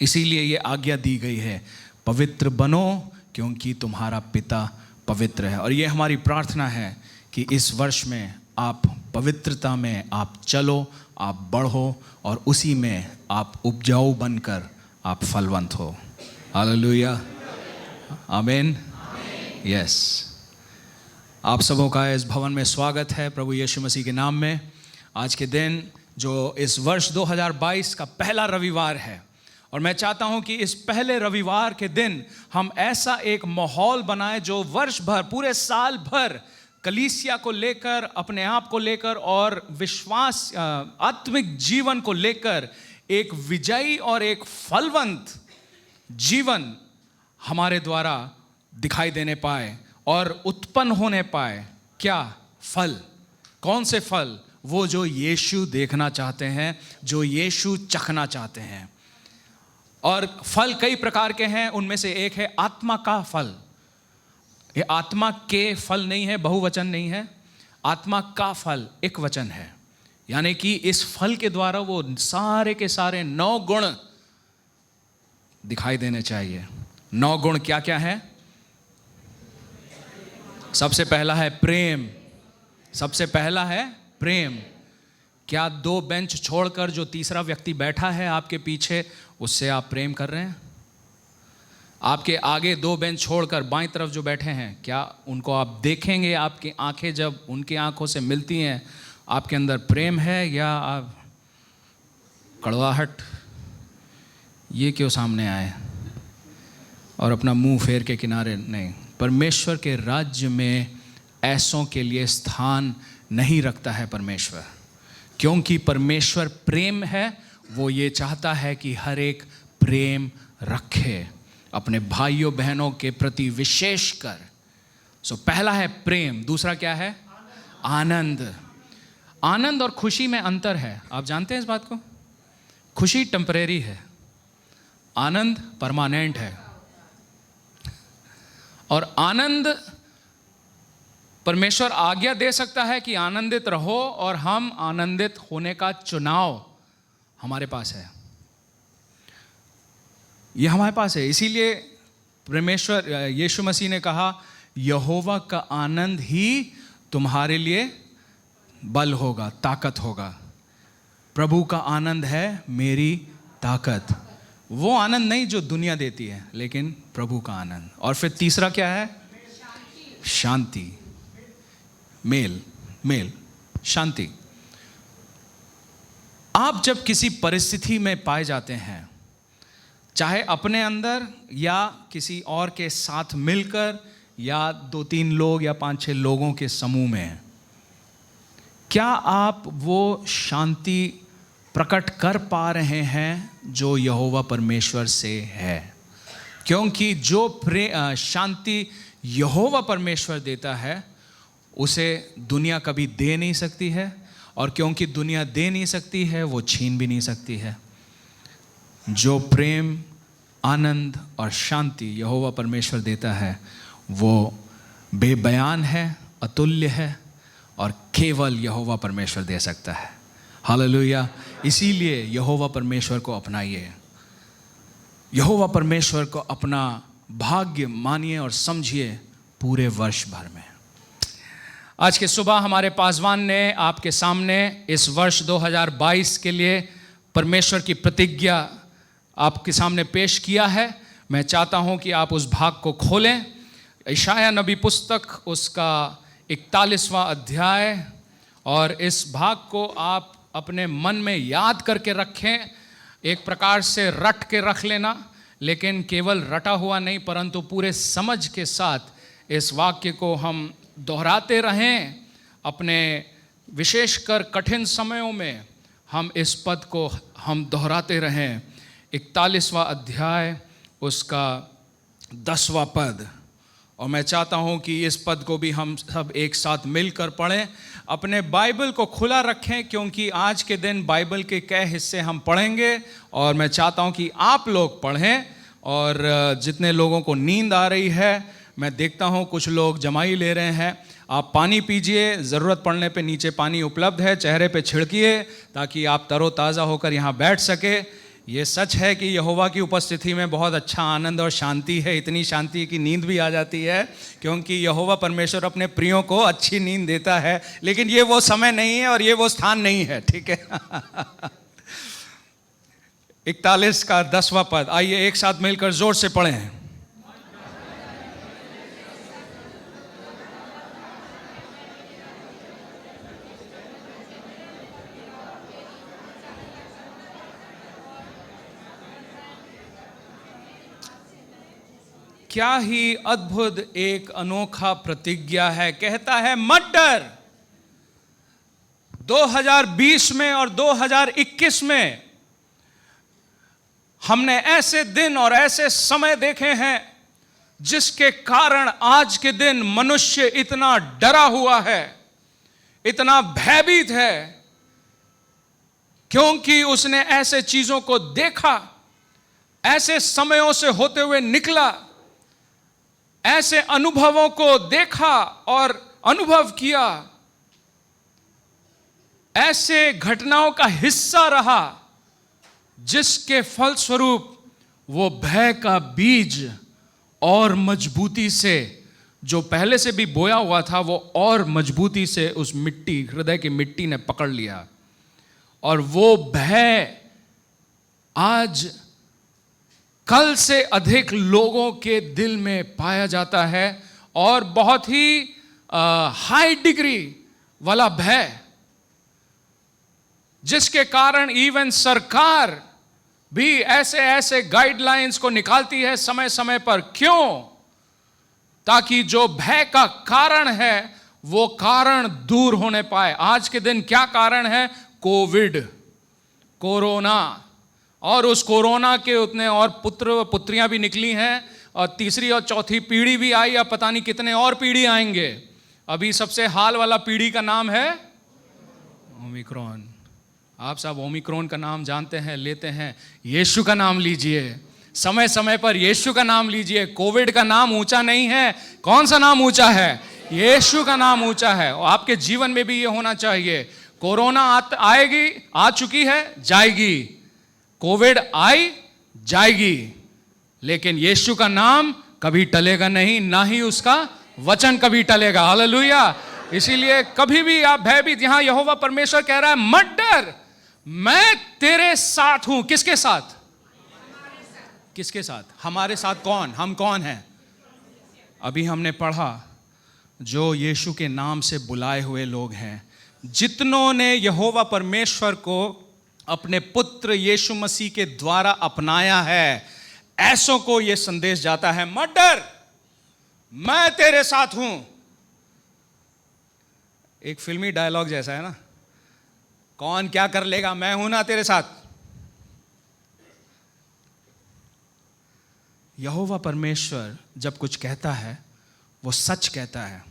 इसीलिए ये आज्ञा दी गई है, पवित्र बनो क्योंकि तुम्हारा पिता पवित्र है। और ये हमारी प्रार्थना है कि इस वर्ष में आप पवित्रता में आप चलो, आप बढ़ो और उसी में आप उपजाऊ बनकर आप फलवंत हो। हालेलुया, आमीन, यस। आप सबों का इस भवन में स्वागत है प्रभु यीशु मसीह के नाम में। आज के दिन जो इस वर्ष 2022 का पहला रविवार है और मैं चाहता हूं कि इस पहले रविवार के दिन हम ऐसा एक माहौल बनाएं जो वर्ष भर, पूरे साल भर कलीसिया को लेकर, अपने आप को लेकर और विश्वास, आत्मिक जीवन को लेकर एक विजयी और एक फलवंत जीवन हमारे द्वारा दिखाई देने पाए और उत्पन्न होने पाए। क्या फल? कौन से फल? वो जो यीशु देखना चाहते हैं, जो यीशु चखना चाहते हैं। और फल कई प्रकार के हैं, उनमें से एक है आत्मा का फल। ये आत्मा के फल नहीं है, बहुवचन नहीं है, आत्मा का फल एक वचन है। यानी कि इस फल के द्वारा वो सारे के सारे 9 गुण दिखाई देने चाहिए। 9 गुण क्या क्या है? सबसे पहला है प्रेम। सबसे पहला है प्रेम। क्या 2 बेंच छोड़कर जो तीसरा व्यक्ति बैठा है आपके पीछे, उससे आप प्रेम कर रहे हैं? आपके आगे 2 बेंच छोड़कर बाईं तरफ जो बैठे हैं, क्या उनको आप देखेंगे? आपकी आंखें जब उनकी आंखों से मिलती हैं, आपके अंदर प्रेम है या आप कड़वाहट, ये क्यों सामने आए और अपना मुंह फेर के किनारे? नहीं, परमेश्वर के राज्य में ऐसों के लिए स्थान नहीं रखता है परमेश्वर, क्योंकि परमेश्वर प्रेम है। वो ये चाहता है कि हर एक प्रेम रखे अपने भाइयों बहनों के प्रति विशेषकर। सो पहला है प्रेम। दूसरा क्या है? आनंद। आनंद और खुशी में अंतर है, आप जानते हैं इस बात को? खुशी टेम्परेरी है, आनंद परमानेंट है। और आनंद परमेश्वर आज्ञा दे सकता है कि आनंदित रहो, और हम आनंदित होने का चुनाव हमारे पास है, ये हमारे पास है। इसीलिए परमेश्वर यीशु मसीह ने कहा, यहोवा का आनंद ही तुम्हारे लिए बल होगा, ताकत होगा। प्रभु का आनंद है मेरी ताकत। वो आनंद नहीं जो दुनिया देती है, लेकिन प्रभु का आनंद। और फिर तीसरा क्या है? शांति, मेल, शांति। आप जब किसी परिस्थिति में पाए जाते हैं, चाहे अपने अंदर या किसी और के साथ मिलकर या 2-3 लोग या 5-6 लोगों के समूह में, क्या आप वो शांति प्रकट कर पा रहे हैं जो यहोवा परमेश्वर से है? क्योंकि जो शांति यहोवा परमेश्वर देता है उसे दुनिया कभी दे नहीं सकती है, और क्योंकि दुनिया दे नहीं सकती है वो छीन भी नहीं सकती है। जो प्रेम, आनंद और शांति यहोवा परमेश्वर देता है वो बेबयान है, अतुल्य है, और केवल यहोवा परमेश्वर दे सकता है। हालेलुया। इसीलिए यहोवा परमेश्वर को अपनाइए, यहोवा परमेश्वर को अपना भाग्य मानिए और समझिए पूरे वर्ष भर में। आज के सुबह हमारे पासवान ने आपके सामने इस वर्ष 2022 के लिए परमेश्वर की प्रतिज्ञा आपके सामने पेश किया है। मैं चाहता हूं कि आप उस भाग को खोलें, यशायाह नबी पुस्तक उसका 41वां अध्याय, और इस भाग को आप अपने मन में याद करके रखें, एक प्रकार से रट के रख लेना, लेकिन केवल रटा हुआ नहीं परंतु पूरे समझ के साथ इस वाक्य को हम दोहराते रहें। अपने विशेषकर कठिन समयों में हम इस पद को हम दोहराते रहें। 41वां अध्याय उसका 10वां पद, और मैं चाहता हूं कि इस पद को भी हम सब एक साथ मिलकर पढ़ें। अपने बाइबल को खुला रखें, क्योंकि आज के दिन बाइबल के कई हिस्से हम पढ़ेंगे, और मैं चाहता हूं कि आप लोग पढ़ें। और जितने लोगों को नींद आ रही है, मैं देखता हूं कुछ लोग जमाई ले रहे हैं, आप पानी पीजिए, ज़रूरत पड़ने पे नीचे पानी उपलब्ध है, चेहरे पे छिड़किए ताकि आप तरोताज़ा होकर यहाँ बैठ सके। ये सच है कि यहोवा की उपस्थिति में बहुत अच्छा आनंद और शांति है, इतनी शांति की नींद भी आ जाती है, क्योंकि यहोवा परमेश्वर अपने प्रियों को अच्छी नींद देता है। लेकिन ये वो समय नहीं है और ये वो स्थान नहीं है, ठीक है। 41 का 10वां पद, आइए एक साथ मिलकर जोर से पढ़ें। क्या ही अद्भुत एक अनोखा प्रतिज्ञा है। कहता है मत डर। 2020 में और 2021 में हमने ऐसे दिन और ऐसे समय देखे हैं जिसके कारण आज के दिन मनुष्य इतना डरा हुआ है, इतना भयभीत है, क्योंकि उसने ऐसे चीजों को देखा, ऐसे समयों से होते हुए निकला, ऐसे अनुभवों को देखा और अनुभव किया, ऐसे घटनाओं का हिस्सा रहा जिसके फलस्वरूप वो भय का बीज और मजबूती से, जो पहले से भी बोया हुआ था, वो और मजबूती से उस मिट्टी, हृदय की मिट्टी ने पकड़ लिया। और वो भय आज कल से अधिक लोगों के दिल में पाया जाता है, और बहुत ही हाई डिग्री वाला भय, जिसके कारण इवन सरकार भी ऐसे ऐसे गाइडलाइंस को निकालती है समय समय पर। क्यों? ताकि जो भय का कारण है वो कारण दूर होने पाए। आज के दिन क्या कारण है? कोविड, कोरोना, और उस कोरोना के उतने और पुत्र पुत्रियां भी निकली हैं, और तीसरी और चौथी पीढ़ी भी आई, अब पता नहीं कितने और पीढ़ी आएंगे। अभी सबसे हाल वाला पीढ़ी का नाम है ओमिक्रॉन। आप सब ओमिक्रॉन का नाम जानते हैं, लेते हैं। यीशु का नाम लीजिए, समय समय पर यीशु का नाम लीजिए। कोविड का नाम ऊंचा नहीं है। कौन सा नाम ऊंचा है? यीशु का नाम ऊंचा है। और आपके जीवन में भी ये होना चाहिए। कोरोना आएगी, आ चुकी है, जाएगी। कोविड आई, जाएगी, लेकिन यीशु का नाम कभी टलेगा नहीं, ना ही उसका वचन कभी टलेगा। हालेलुया। इसीलिए कभी भी आप भयभीत, यहां यहोवा परमेश्वर कह रहा है मत डर, मैं तेरे साथ हूं। किसके साथ? किसके साथ? हमारे साथ। कौन? हम कौन हैं? अभी हमने पढ़ा, जो यीशु के नाम से बुलाए हुए लोग हैं, जितनों ने यहोवा परमेश्वर को अपने पुत्र यीशु मसीह के द्वारा अपनाया है, ऐसों को यह संदेश जाता है मत डर, मैं तेरे साथ हूं। एक फिल्मी डायलॉग जैसा है ना, कौन क्या कर लेगा, मैं हूं ना तेरे साथ। यहोवा परमेश्वर जब कुछ कहता है वो सच कहता है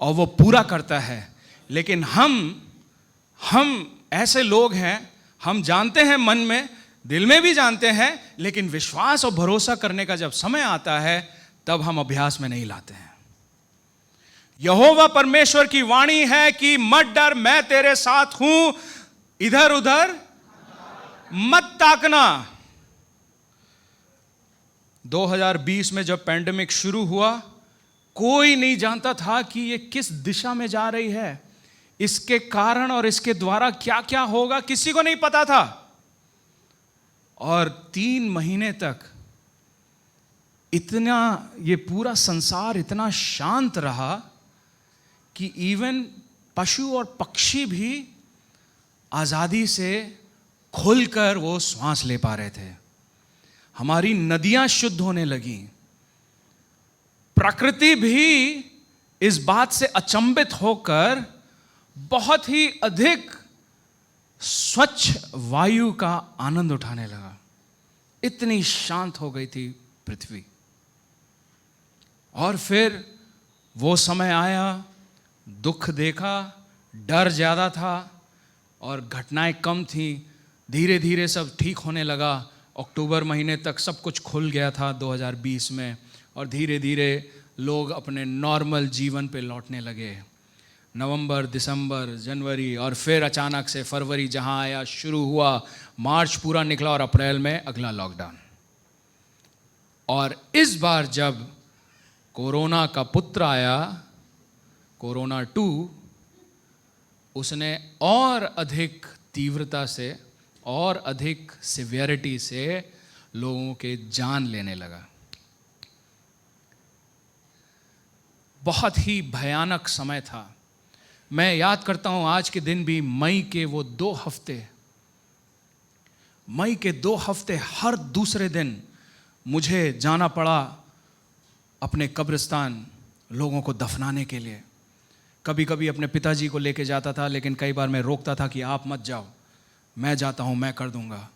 और वो पूरा करता है। लेकिन हम ऐसे लोग हैं, हम जानते हैं, मन में दिल में भी जानते हैं, लेकिन विश्वास और भरोसा करने का जब समय आता है तब हम अभ्यास में नहीं लाते हैं। यहोवा परमेश्वर की वाणी है कि मत डर, मैं तेरे साथ हूं, इधर उधर मत ताकना। 2020 में जब पैंडेमिक शुरू हुआ, कोई नहीं जानता था कि ये किस दिशा में जा रही है, इसके कारण और इसके द्वारा क्या क्या होगा, किसी को नहीं पता था। और 3 महीने तक इतना ये पूरा संसार इतना शांत रहा कि इवन पशु और पक्षी भी आज़ादी से खुलकर वो श्वास ले पा रहे थे। हमारी नदियां शुद्ध होने लगी। प्रकृति भी इस बात से अचंभित होकर बहुत ही अधिक स्वच्छ वायु का आनंद उठाने लगा। इतनी शांत हो गई थी पृथ्वी। और फिर वो समय आया, दुख देखा, डर ज़्यादा था और घटनाएं कम थी। धीरे धीरे सब ठीक होने लगा। अक्टूबर महीने तक सब कुछ खुल गया था 2020 में, और धीरे धीरे लोग अपने नॉर्मल जीवन पे लौटने लगे। नवंबर, दिसंबर, जनवरी और फिर अचानक से फरवरी जहां आया, शुरू हुआ, मार्च पूरा निकला और अप्रैल में अगला लॉकडाउन। और इस बार जब कोरोना का पुत्र आया, कोरोना 2, उसने और अधिक तीव्रता से और अधिक सिवियरिटी से लोगों के जान लेने लगा। बहुत ही भयानक समय था। मैं याद करता हूं आज के दिन भी, मई के 2 हफ्ते हर दूसरे दिन मुझे जाना पड़ा अपने कब्रिस्तान लोगों को दफनाने के लिए। कभी कभी अपने पिताजी को लेके जाता था, लेकिन कई बार मैं रोकता था कि आप मत जाओ, मैं जाता हूं, मैं कर दूंगा।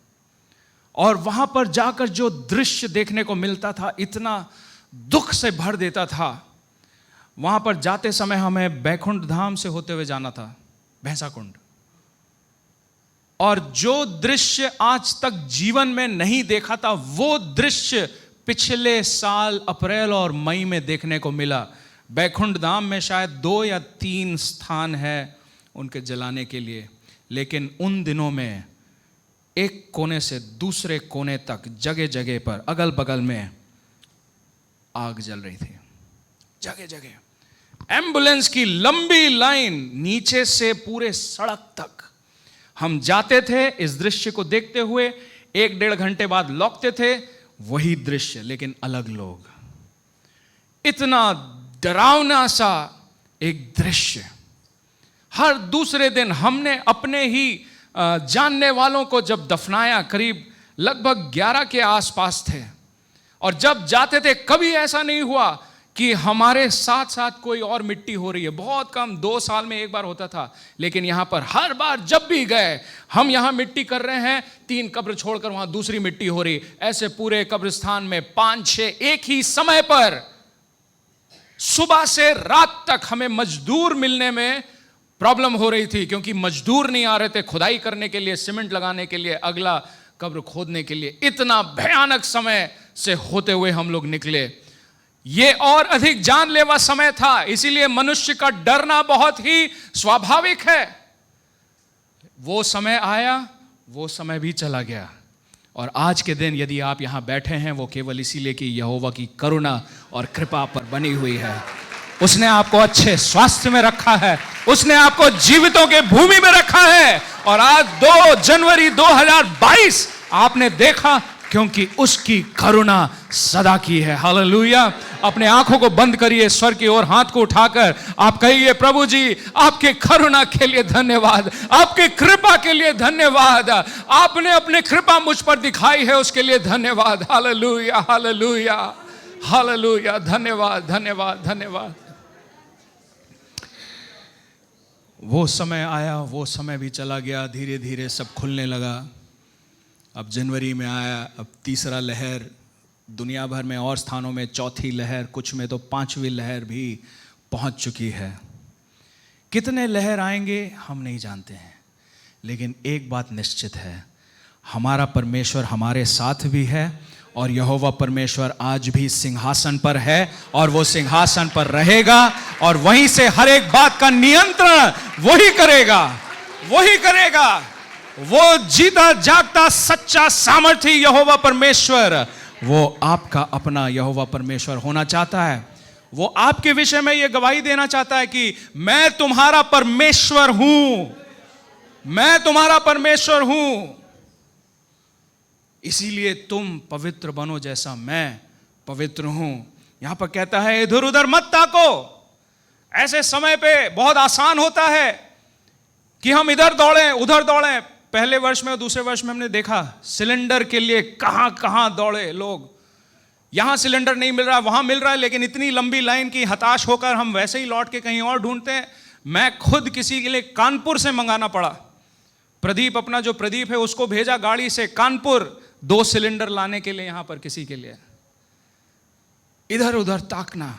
और वहां पर जाकर जो दृश्य देखने को मिलता था इतना दुख से भर देता था। वहां पर जाते समय हमें बैकुंठ धाम से होते हुए जाना था, भैंसा कुंड। और जो दृश्य आज तक जीवन में नहीं देखा था, वो दृश्य पिछले साल अप्रैल और मई में देखने को मिला। बैकुंठ धाम में शायद 2 या 3 स्थान है उनके जलाने के लिए, लेकिन उन दिनों में एक कोने से दूसरे कोने तक जगह जगह पर अगल बगल में आग जल रही थी। जगह जगह एम्बुलेंस की लंबी लाइन नीचे से पूरे सड़क तक। हम जाते थे इस दृश्य को देखते हुए, 1-1.5 घंटे बाद लौटते थे, वही दृश्य लेकिन अलग लोग। इतना डरावना सा एक दृश्य। हर दूसरे दिन हमने अपने ही जानने वालों को जब दफनाया, करीब लगभग 11 के आसपास थे। और जब जाते थे कभी ऐसा नहीं हुआ कि हमारे साथ साथ कोई और मिट्टी हो रही है। बहुत कम, 2 साल में एक बार होता था, लेकिन यहां पर हर बार जब भी गए, हम यहां मिट्टी कर रहे हैं, 3 कब्र छोड़कर वहां दूसरी मिट्टी हो रही। ऐसे पूरे कब्रिस्तान में 5-6 एक ही समय पर, सुबह से रात तक हमें मजदूर मिलने में प्रॉब्लम हो रही थी, क्योंकि मजदूर नहीं आ रहे थे खुदाई करने के लिए, सीमेंट लगाने के लिए, अगला कब्र खोदने के लिए। इतना भयानक समय से होते हुए हम लोग निकले। ये और अधिक जानलेवा समय था, इसीलिए मनुष्य का डरना बहुत ही स्वाभाविक है। वो समय आया, वो समय भी चला गया। और आज के दिन यदि आप यहां बैठे हैं, वो केवल इसीलिए कि यहोवा की करुणा और कृपा पर बनी हुई है। उसने आपको अच्छे स्वास्थ्य में रखा है, उसने आपको जीवितों के भूमि में रखा है। और आज 2 जनवरी 2022 आपने देखा, क्योंकि उसकी करुणा सदा की है। हालेलुया। अपने आंखों को बंद करिए, स्वर की ओर हाथ को उठाकर आप कहिए, प्रभु जी आपके करुणा के लिए धन्यवाद, आपके कृपा के लिए धन्यवाद, आपने अपने कृपा मुझ पर दिखाई है, उसके लिए धन्यवाद। Hallelujah, hallelujah, hallelujah. धन्यवाद, धन्यवाद, धन्यवाद। वो समय आया, वो समय भी चला गया। धीरे धीरे सब खुलने लगा। अब जनवरी में आया, अब तीसरा लहर, दुनिया भर में और स्थानों में चौथी लहर, कुछ में तो 5वीं लहर भी पहुंच चुकी है। कितने लहर आएंगे हम नहीं जानते हैं, लेकिन एक बात निश्चित है, हमारा परमेश्वर हमारे साथ भी है। और यहोवा परमेश्वर आज भी सिंहासन पर है, और वो सिंहासन पर रहेगा, और वहीं से हर एक बात का नियंत्रण वही करेगा, वही करेगा। वो जीता जागता सच्चा सामर्थी यहोवा परमेश्वर, वो आपका अपना यहोवा परमेश्वर होना चाहता है। वो आपके विषय में ये गवाही देना चाहता है कि मैं तुम्हारा परमेश्वर हूं, मैं तुम्हारा परमेश्वर हूं। इसीलिए तुम पवित्र बनो जैसा मैं पवित्र हूं। यहां पर कहता है इधर उधर मत ताको। ऐसे समय पे बहुत आसान होता है कि हम इधर दौड़ें उधर दौड़ें। पहले वर्ष में और दूसरे वर्ष में हमने देखा सिलेंडर के लिए कहां कहां दौड़े लोग। यहां सिलेंडर नहीं मिल रहा, वहां मिल रहा है, लेकिन इतनी लंबी लाइन की हताश होकर हम वैसे ही लौट के कहीं और ढूंढते हैं। मैं खुद किसी के लिए कानपुर से मंगाना पड़ा। प्रदीप, अपना जो प्रदीप है, उसको भेजा गाड़ी से कानपुर 2 सिलेंडर लाने के लिए यहां पर किसी के लिए। इधर उधर ताकना,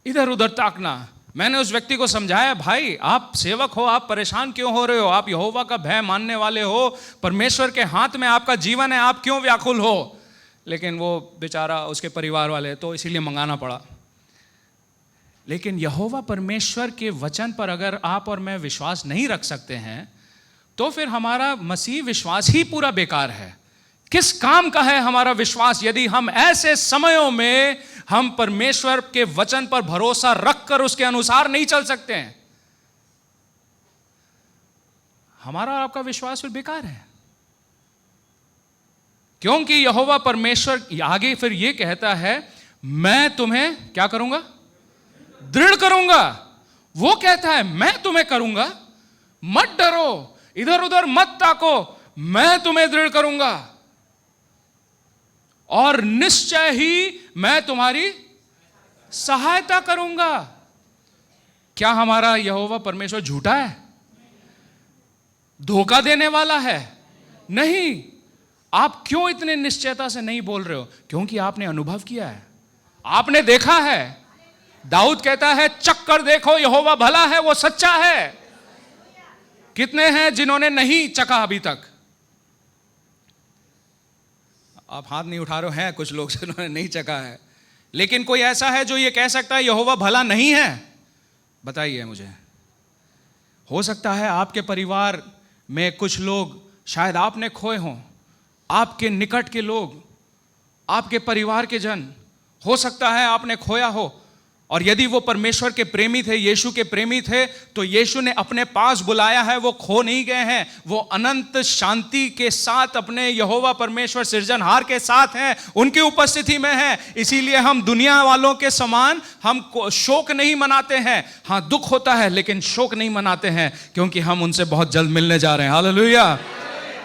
इधर उधर ताकना। मैंने उस व्यक्ति को समझाया, भाई आप सेवक हो, आप परेशान क्यों हो रहे हो? आप यहोवा का भय मानने वाले हो, परमेश्वर के हाथ में आपका जीवन है, आप क्यों व्याकुल हो? लेकिन वो बेचारा, उसके परिवार वाले, तो इसीलिए मंगाना पड़ा। लेकिन यहोवा परमेश्वर के वचन पर अगर आप और मैं विश्वास नहीं रख सकते हैं तो फिर हमारा मसीह विश्वास ही पूरा बेकार है। किस काम का है हमारा विश्वास यदि हम ऐसे समयों में हम परमेश्वर के वचन पर भरोसा रखकर उसके अनुसार नहीं चल सकते हैं? हमारा और आपका विश्वास फिर बेकार है। क्योंकि यहोवा परमेश्वर आगे फिर यह कहता है, मैं तुम्हें क्या करूंगा? दृढ़ करूंगा। वो कहता है मैं तुम्हें करूंगा, मत डरो, इधर उधर मत ताको, मैं तुम्हें दृढ़ करूंगा और निश्चय ही मैं तुम्हारी सहायता करूंगा। क्या हमारा यहोवा परमेश्वर झूठा है? धोखा देने वाला है? नहीं। आप क्यों इतने निश्चयता से नहीं बोल रहे हो? क्योंकि आपने अनुभव किया है, आपने देखा है। दाऊद कहता है, चक्कर देखो, यहोवा भला है, वो सच्चा है। कितने हैं जिन्होंने नहीं चखा अभी तक? आप हाथ नहीं उठा रहे हैं, कुछ लोग जिन्होंने नहीं चखा है। लेकिन कोई ऐसा है जो ये कह सकता है यहोवा भला नहीं है? बताइए मुझे। हो सकता है आपके परिवार में कुछ लोग शायद आपने खोए हों, आपके निकट के लोग, आपके परिवार के जन, हो सकता है आपने खोया हो। और यदि वो परमेश्वर के प्रेमी थे, यीशु के प्रेमी थे, तो यीशु ने अपने पास बुलाया है। वो खो नहीं गए हैं, वो अनंत शांति के साथ अपने यहोवा परमेश्वर सृजनहार के साथ हैं, उनकी उपस्थिति में हैं। इसीलिए हम दुनिया वालों के समान हम शोक नहीं मनाते हैं। हाँ, दुख होता है लेकिन शोक नहीं मनाते हैं, क्योंकि हम उनसे बहुत जल्द मिलने जा रहे हैं। हालेलुया।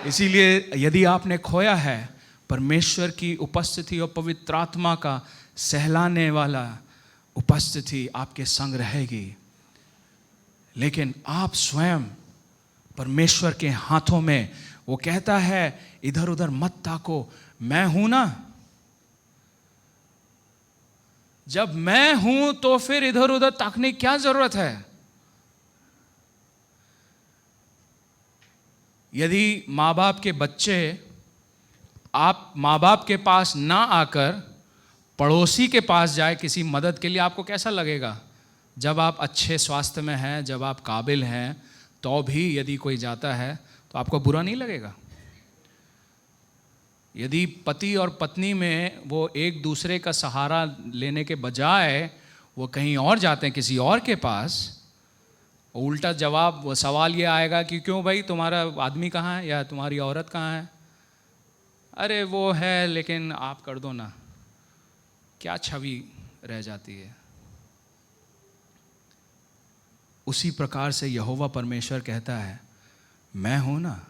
इसीलिए यदि आपने खोया है, परमेश्वर की उपस्थिति और पवित्र आत्मा का सहलाने वाला उपस्थिति आपके संग रहेगी। लेकिन आप स्वयं परमेश्वर के हाथों में, वो कहता है इधर उधर मत ताको, मैं हूं ना। जब मैं हूं तो फिर इधर उधर ताकने की क्या जरूरत है? यदि माँ बाप के बच्चे आप माँ बाप के पास ना आकर पड़ोसी के पास जाए किसी मदद के लिए, आपको कैसा लगेगा? जब आप अच्छे स्वास्थ्य में हैं, जब आप काबिल हैं, तो भी यदि कोई जाता है तो आपको बुरा नहीं लगेगा? यदि पति और पत्नी में वो एक दूसरे का सहारा लेने के बजाय वो कहीं और जाते हैं किसी और के पास, उल्टा जवाब, वो सवाल ये आएगा कि क्यों भाई, तुम्हारा आदमी कहाँ है या तुम्हारी औरत कहाँ है? अरे वो है लेकिन आप कर दो ना। क्या छवि रह जाती है? उसी प्रकार से यहोवा परमेश्वर कहता है, मैं हूं ना।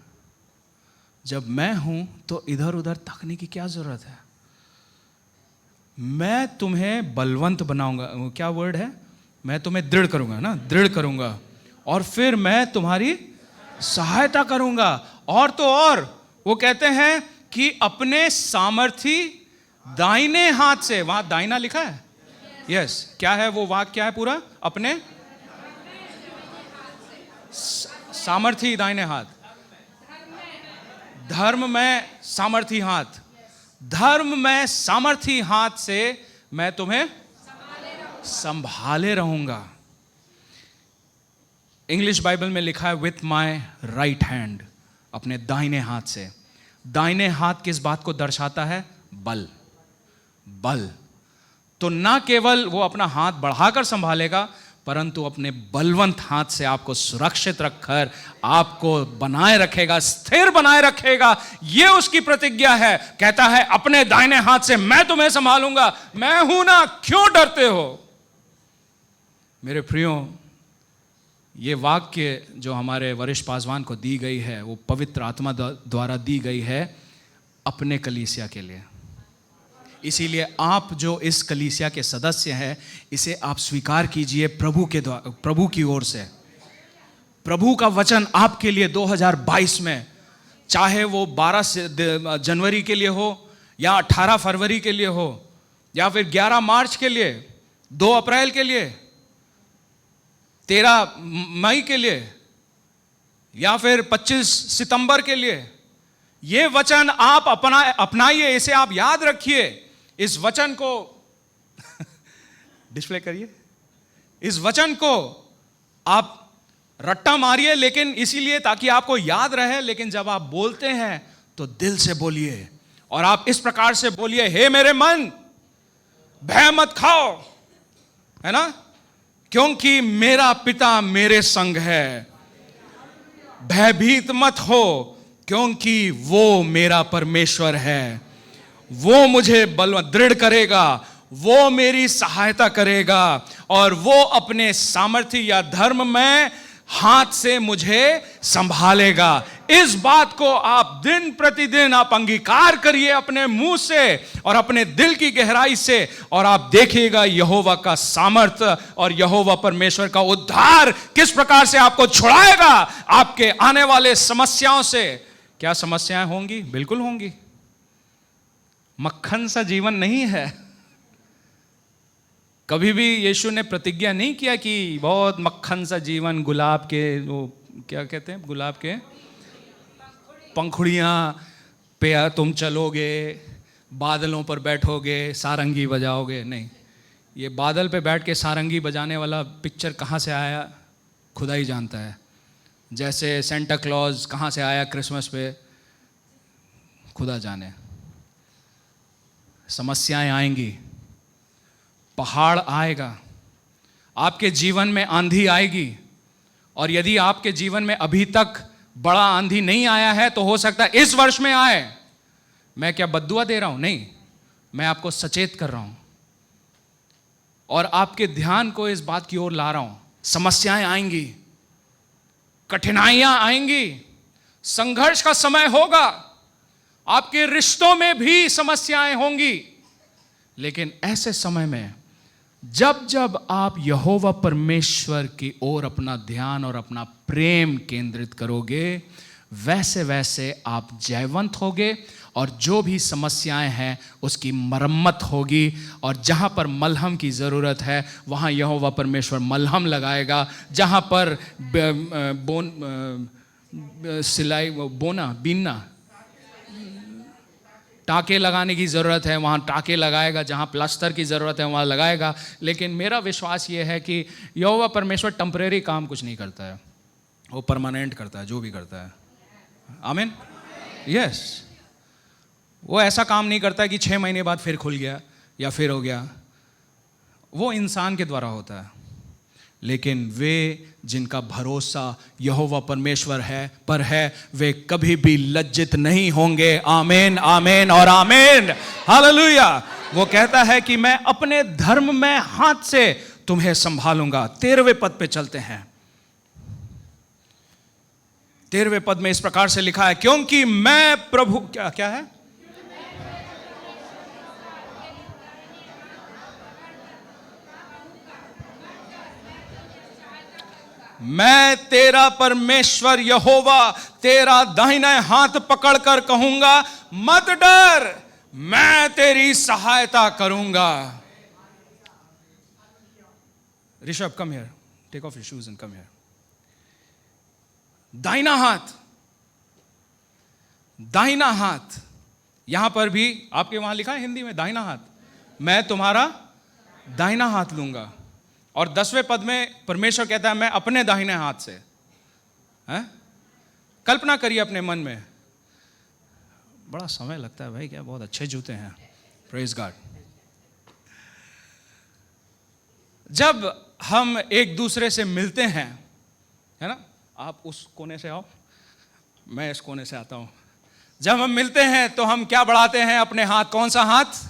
जब मैं हूं तो इधर उधर ताकने की क्या जरूरत है? मैं तुम्हें बलवंत बनाऊंगा। क्या वर्ड है? मैं तुम्हें दृढ़ करूंगा ना, दृढ़ करूंगा, और फिर मैं तुम्हारी सहायता करूंगा। और तो और वो कहते हैं कि अपने सामर्थी दाहिने हाथ से, वहां दाहिना लिखा है, यस, क्या है वो वाक्य, क्या है पूरा? अपने सामर्थी दाहिने हाथ, धर्म में सामर्थी हाथ, धर्म में सामर्थी हाथ से मैं तुम्हें संभाले रहूंगा। इंग्लिश बाइबल में लिखा है विथ माय राइट हैंड, अपने दाहिने हाथ से। दाहिने हाथ किस बात को दर्शाता है? बल। बल। तो ना केवल वो अपना हाथ बढ़ाकर संभालेगा, परंतु अपने बलवंत हाथ से आपको सुरक्षित रखकर आपको बनाए रखेगा, स्थिर बनाए रखेगा। यह उसकी प्रतिज्ञा है। कहता है अपने दाहिने हाथ से मैं तुम्हें संभालूंगा, मैं हूं ना, क्यों डरते हो। मेरे प्रियो, ये वाक्य जो हमारे वरिष्ठ पासवान को दी गई है वो पवित्र आत्मा द्वारा दी गई है अपने कलीसिया के लिए। इसीलिए आप जो इस कलीसिया के सदस्य हैं, इसे आप स्वीकार कीजिए प्रभु की ओर से। प्रभु का वचन आपके लिए 2022 में, चाहे वो 12 जनवरी के लिए हो या 18 फरवरी के लिए हो या फिर 11 मार्च के लिए, 2 अप्रैल के लिए, 13 मई के लिए या फिर 25 सितंबर के लिए, ये वचन आप अपनाइए, इसे आप याद रखिए। इस वचन को डिस्प्ले करिए, इस वचन को आप रट्टा मारिए, लेकिन इसीलिए ताकि आपको याद रहे। लेकिन जब आप बोलते हैं तो दिल से बोलिए, और आप इस प्रकार से बोलिए, हे मेरे मन, भय मत खाओ, है ना, क्योंकि मेरा पिता मेरे संग है। भयभीत मत हो, क्योंकि वो मेरा परमेश्वर है। वो मुझे दृढ़ करेगा, वो मेरी सहायता करेगा, और वो अपने सामर्थ्य या धर्म में हाथ से मुझे संभालेगा। इस बात को आप दिन प्रतिदिन आप अंगीकार करिए अपने मुंह से और अपने दिल की गहराई से, और आप देखिएगा यहोवा का सामर्थ्य और यहोवा परमेश्वर का उद्धार किस प्रकार से आपको छुड़ाएगा आपके आने वाले समस्याओं से। क्या समस्याएं होंगी? बिल्कुल होंगी। मक्खन सा जीवन नहीं है। कभी भी यीशु ने प्रतिज्ञा नहीं किया कि बहुत मक्खन सा जीवन, गुलाब के, वो क्या कहते हैं, गुलाब के पंखुड़ियाँ पे तुम चलोगे, बादलों पर बैठोगे, सारंगी बजाओगे। नहीं, ये बादल पे बैठ के सारंगी बजाने वाला पिक्चर कहाँ से आया खुदा ही जानता है। जैसे सेंटा क्लॉज कहाँ से आया क्रिसमस पे, खुदा जाने। समस्याएं आएंगी, पहाड़ आएगा, आपके जीवन में आंधी आएगी, और यदि आपके जीवन में अभी तक बड़ा आंधी नहीं आया है तो हो सकता है इस वर्ष में आए। मैं क्या बद्दुआ दे रहा हूं? नहीं, मैं आपको सचेत कर रहा हूं और आपके ध्यान को इस बात की ओर ला रहा हूं। समस्याएं आएंगी, कठिनाइयां आएंगी, संघर्ष का समय होगा, आपके रिश्तों में भी समस्याएं होंगी। लेकिन ऐसे समय में जब जब आप यहोवा परमेश्वर की ओर अपना ध्यान और अपना प्रेम केंद्रित करोगे, वैसे वैसे आप जयवंत होगे, और जो भी समस्याएं हैं उसकी मरम्मत होगी। और जहां पर मलहम की ज़रूरत है वहां यहोवा परमेश्वर मलहम लगाएगा। जहां पर सिलाई, बीनना, टाँके लगाने की ज़रूरत है वहाँ टाँके लगाएगा, जहाँ प्लास्टर की ज़रूरत है वहाँ लगाएगा। लेकिन मेरा विश्वास ये है कि यहोवा परमेश्वर टेम्परेरी काम कुछ नहीं करता है, वो परमानेंट करता है जो भी करता है। आमीन, यस। वो ऐसा काम नहीं करता है कि 6 महीने बाद फिर खुल गया या फिर हो गया, वो इंसान के द्वारा होता है। लेकिन वे जिनका भरोसा यहोवा परमेश्वर पर है वे कभी भी लज्जित नहीं होंगे। आमीन, आमीन और आमीन, हालेलुया। वो कहता है कि मैं अपने धर्म में हाथ से तुम्हें संभालूंगा। 13वें पद पे चलते हैं। 13वें पद में इस प्रकार से लिखा है, क्योंकि मैं प्रभु, क्या है, मैं तेरा परमेश्वर यहोवा तेरा दाहिना हाथ पकड़कर कहूंगा, मत डर, मैं तेरी सहायता करूंगा। Rishabh, come here, take off your shoes and come here. दाहिना हाथ, दाहिना हाथ, यहां पर भी आपके वहां लिखा है हिंदी में दाहिना हाथ, मैं तुम्हारा दाहिना हाथ लूंगा। और 10वें पद में परमेश्वर कहता है मैं अपने दाहिने हाथ से। कल्पना करिए अपने मन में। बड़ा समय लगता है भाई, क्या बहुत अच्छे जूते हैं, प्रेज गॉड। जब हम एक दूसरे से मिलते हैं, है ना, आप उस कोने से आओ, मैं इस कोने से आता हूं। जब हम मिलते हैं तो हम क्या बढ़ाते हैं? अपने हाथ। कौन सा हाथ?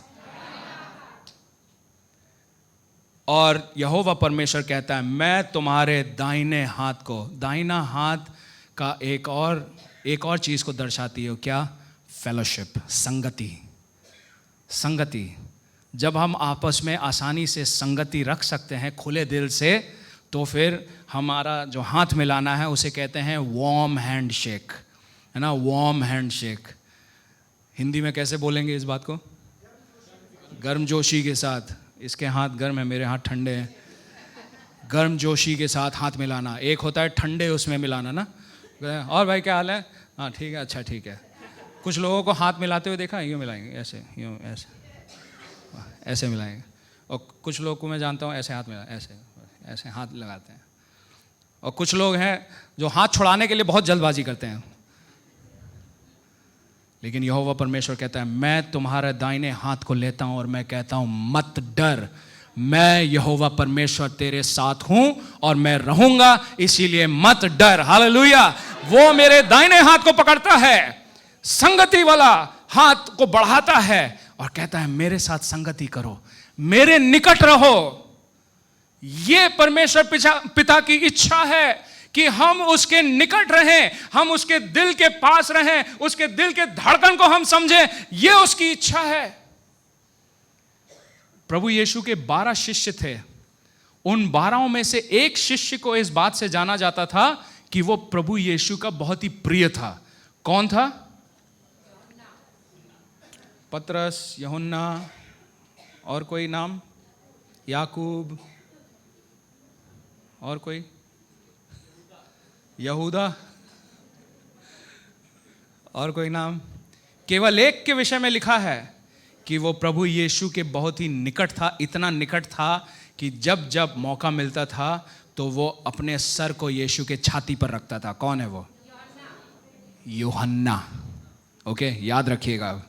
और यहोवा परमेश्वर कहता है मैं तुम्हारे दाहिने हाथ को, दाहिना हाथ का एक और चीज को दर्शाती है, क्या? फेलोशिप, संगति। संगति, जब हम आपस में आसानी से संगति रख सकते हैं खुले दिल से, तो फिर हमारा जो हाथ मिलाना है उसे कहते हैं वार्म हैंड शेक, है ना, वार्म हैंड शेक। हिंदी में कैसे बोलेंगे इस बात को? गर्मजोशी के साथ। इसके हाथ गर्म है, मेरे हाथ ठंडे हैं। गर्मजोशी के साथ हाथ मिलाना। एक होता है ठंडे, उसमें मिलाना ना, और भाई क्या हाल है? हाँ ठीक है, अच्छा ठीक है। कुछ लोगों को हाथ मिलाते हुए देखा, यूँ मिलाएंगे, ऐसे, यूँ, ऐसे मिलाएंगे। और कुछ लोग को मैं जानता हूँ ऐसे हाथ मिला, ऐसे हाथ लगाते हैं। और कुछ लोग हैं जो हाथ छुड़ाने के लिए बहुत जल्दबाजी करते हैं। लेकिन यहोवा परमेश्वर कहता है मैं तुम्हारे दाहिने हाथ को लेता हूं और मैं कहता हूं मत डर, मैं यहोवा परमेश्वर तेरे साथ हूं और मैं रहूंगा, इसीलिए मत डर। हालेलुया। वो मेरे दाहिने हाथ को पकड़ता है, संगति वाला हाथ को बढ़ाता है और कहता है मेरे साथ संगति करो, मेरे निकट रहो। ये परमेश्वर पिता की इच्छा है कि हम उसके निकट रहें, हम उसके दिल के पास रहें, उसके दिल के धड़कन को हम समझें। यह उसकी इच्छा है। प्रभु यीशु के 12 शिष्य थे। उन 12 में से एक शिष्य को इस बात से जाना जाता था कि वो प्रभु यीशु का बहुत ही प्रिय था। कौन था? पतरस, यूहन्ना, और कोई नाम? याकूब, और कोई? यहूदा, और कोई नाम? केवल एक के विषय में लिखा है कि वो प्रभु यीशु के बहुत ही निकट था। इतना निकट था कि जब जब मौका मिलता था तो वो अपने सर को यीशु के छाती पर रखता था। कौन है वो? यूहन्ना। ओके, याद रखिएगा,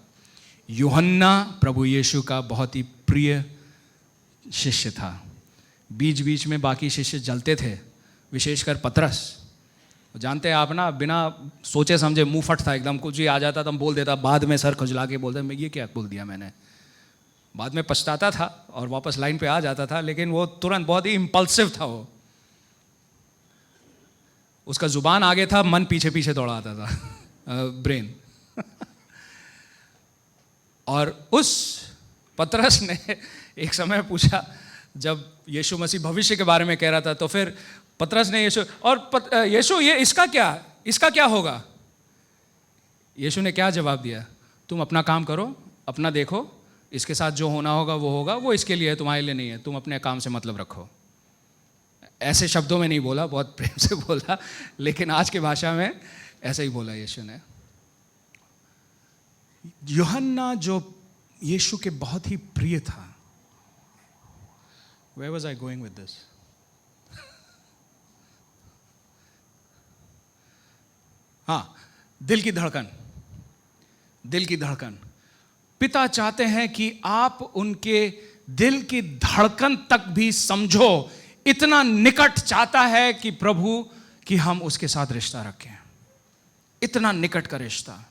यूहन्ना प्रभु यीशु का बहुत ही प्रिय शिष्य था। बीच बीच में बाकी शिष्य जलते थे, विशेषकर पतरस। जानते हैं आप ना, बिना सोचे समझे मुंह फट था एकदम, कुछ ही आ जाता था बोल देता, बाद में सर खुजला के बोलता मैं ये क्या बोल दिया मैंने। बाद में पछताता था और वापस लाइन पे आ जाता था, लेकिन वो तुरंत बहुत ही इम्पल्सिव था। वो, उसका जुबान आगे था, मन पीछे पीछे दौड़ाता था, ब्रेन। और उस पतरस ने एक समय पूछा, जब यीशु मसीह भविष्य के बारे में कह रहा था, तो फिर पतरस ने यीशु ये इसका क्या होगा? यीशु ने क्या जवाब दिया? तुम अपना काम करो, अपना देखो, इसके साथ जो होना होगा वो होगा, वो इसके लिए है, तुम्हारे लिए नहीं है, तुम अपने काम से मतलब रखो। ऐसे शब्दों में नहीं बोला, बहुत प्रेम से बोला, लेकिन आज की भाषा में ऐसे ही बोला यीशु ने। यूहन्ना जो यीशु के बहुत ही प्रिय था। Where was I going with this? हाँ, दिल की धड़कन। दिल की धड़कन। पिता चाहते हैं कि आप उनके दिल की धड़कन तक भी समझो। इतना निकट चाहता है कि प्रभु कि हम उसके साथ रिश्ता रखें। इतना निकट का रिश्ता।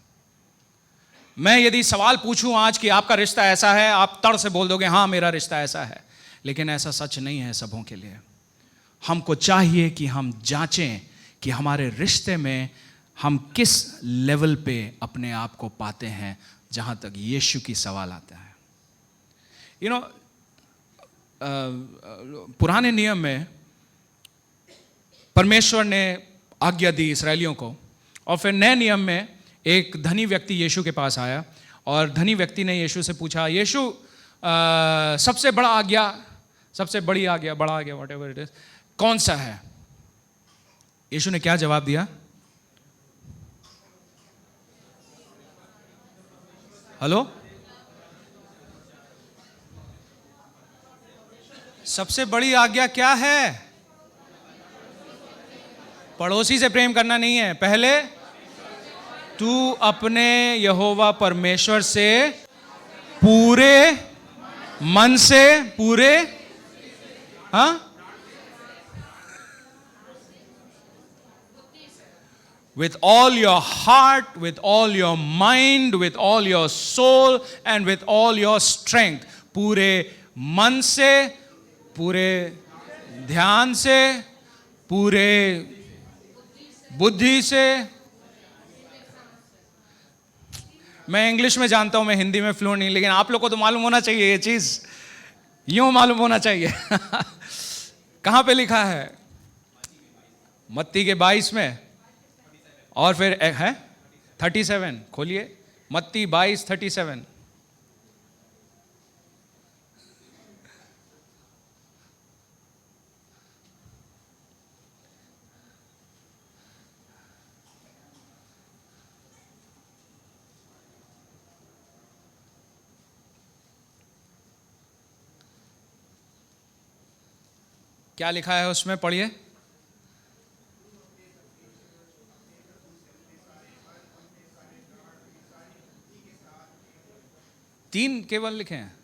मैं यदि सवाल पूछूं आज कि आपका रिश्ता ऐसा है, आप तड़ से बोल दोगे हाँ मेरा रिश्ता ऐसा है, लेकिन ऐसा सच नहीं है सबों के लिए। हमको चाहिए कि हम जांचें कि हमारे रिश्ते में हम किस लेवल पे अपने आप को पाते हैं, जहां तक यीशु की सवाल आता है। पुराने नियम में परमेश्वर ने आज्ञा दी इसराइलियों को, और फिर नए नियम में एक धनी व्यक्ति यीशु के पास आया और धनी व्यक्ति ने यीशु से पूछा, यीशु सबसे बड़ी आज्ञा, बड़ा आज्ञा, व्हाटएवर इट इज, कौन सा है? यीशु ने क्या जवाब दिया? हेलो, सबसे बड़ी आज्ञा क्या है? पड़ोसी से प्रेम करना नहीं है, पहले तू अपने यहोवा परमेश्वर से पूरे मन से, पूरे with all your heart, with all your mind, with all your soul and with all your strength. पूरे मन से, पूरे ध्यान से, पूरे बुद्धि से। मैं इंग्लिश में जानता हूं, मैं हिंदी में फ्लुएंट नहीं, लेकिन आप लोग को तो मालूम होना चाहिए ये चीज, यूं मालूम होना चाहिए। कहां पे लिखा है? मत्ती के 22 में, और फिर है 37। खोलिए मत्ती 22:37। क्या लिखा है उसमें? पढ़िए। तीन केवल लिखे हैं?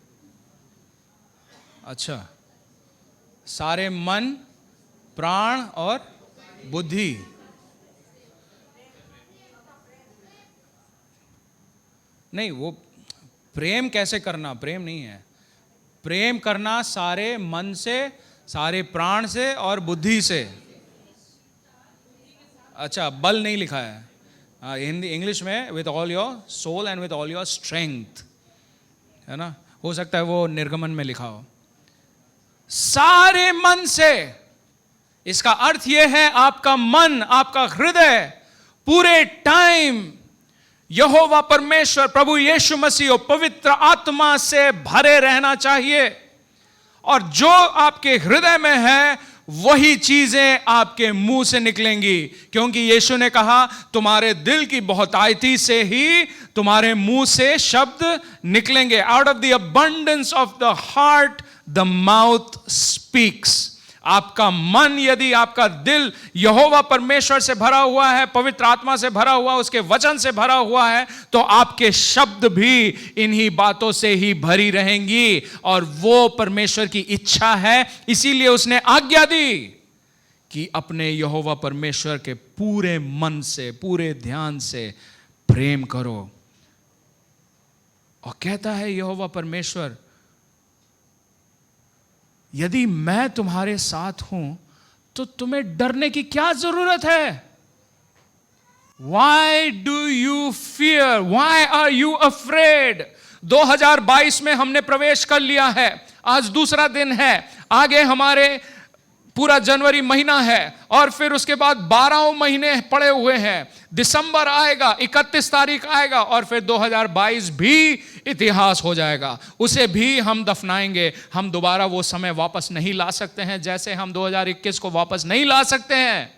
अच्छा, सारे मन, प्राण और बुद्धि। नहीं, वो प्रेम कैसे करना, प्रेम नहीं है। प्रेम करना सारे मन से, सारे प्राण से और बुद्धि से। अच्छा, बल नहीं लिखा है हिंदी, इंग्लिश में with all your soul and with all your strength, है ना? हो सकता है वो निर्गमन में लिखा हो। सारे मन से, इसका अर्थ यह है आपका मन, आपका हृदय पूरे टाइम यहोवा परमेश्वर प्रभु यीशु मसीह और पवित्र आत्मा से भरे रहना चाहिए। और जो आपके हृदय में है वही चीजें आपके मुंह से निकलेंगी, क्योंकि यीशु ने कहा तुम्हारे दिल की बहुतायती से ही तुम्हारे मुंह से शब्द निकलेंगे। Out of the abundance of the heart the mouth speaks. आपका मन, यदि आपका दिल यहोवा परमेश्वर से भरा हुआ है, पवित्र आत्मा से भरा हुआ, उसके वचन से भरा हुआ है, तो आपके शब्द भी इन्हीं बातों से ही भरी रहेंगी। और वो परमेश्वर की इच्छा है, इसीलिए उसने आज्ञा दी कि अपने यहोवा परमेश्वर के पूरे मन से, पूरे ध्यान से प्रेम करो। और कहता है यहोवा परमेश्वर, यदि मैं तुम्हारे साथ हूं तो तुम्हें डरने की क्या जरूरत है? Why do you fear? Why are you afraid? 2022 में हमने प्रवेश कर लिया है, आज दूसरा दिन है, आगे हमारे पूरा जनवरी महीना है, और फिर उसके बाद 12 महीने पड़े हुए हैं। दिसंबर आएगा, 31 तारीख आएगा, और फिर 2022 भी इतिहास हो जाएगा। उसे भी हम दफनाएंगे। हम दोबारा वो समय वापस नहीं ला सकते हैं, जैसे हम 2021 को वापस नहीं ला सकते हैं।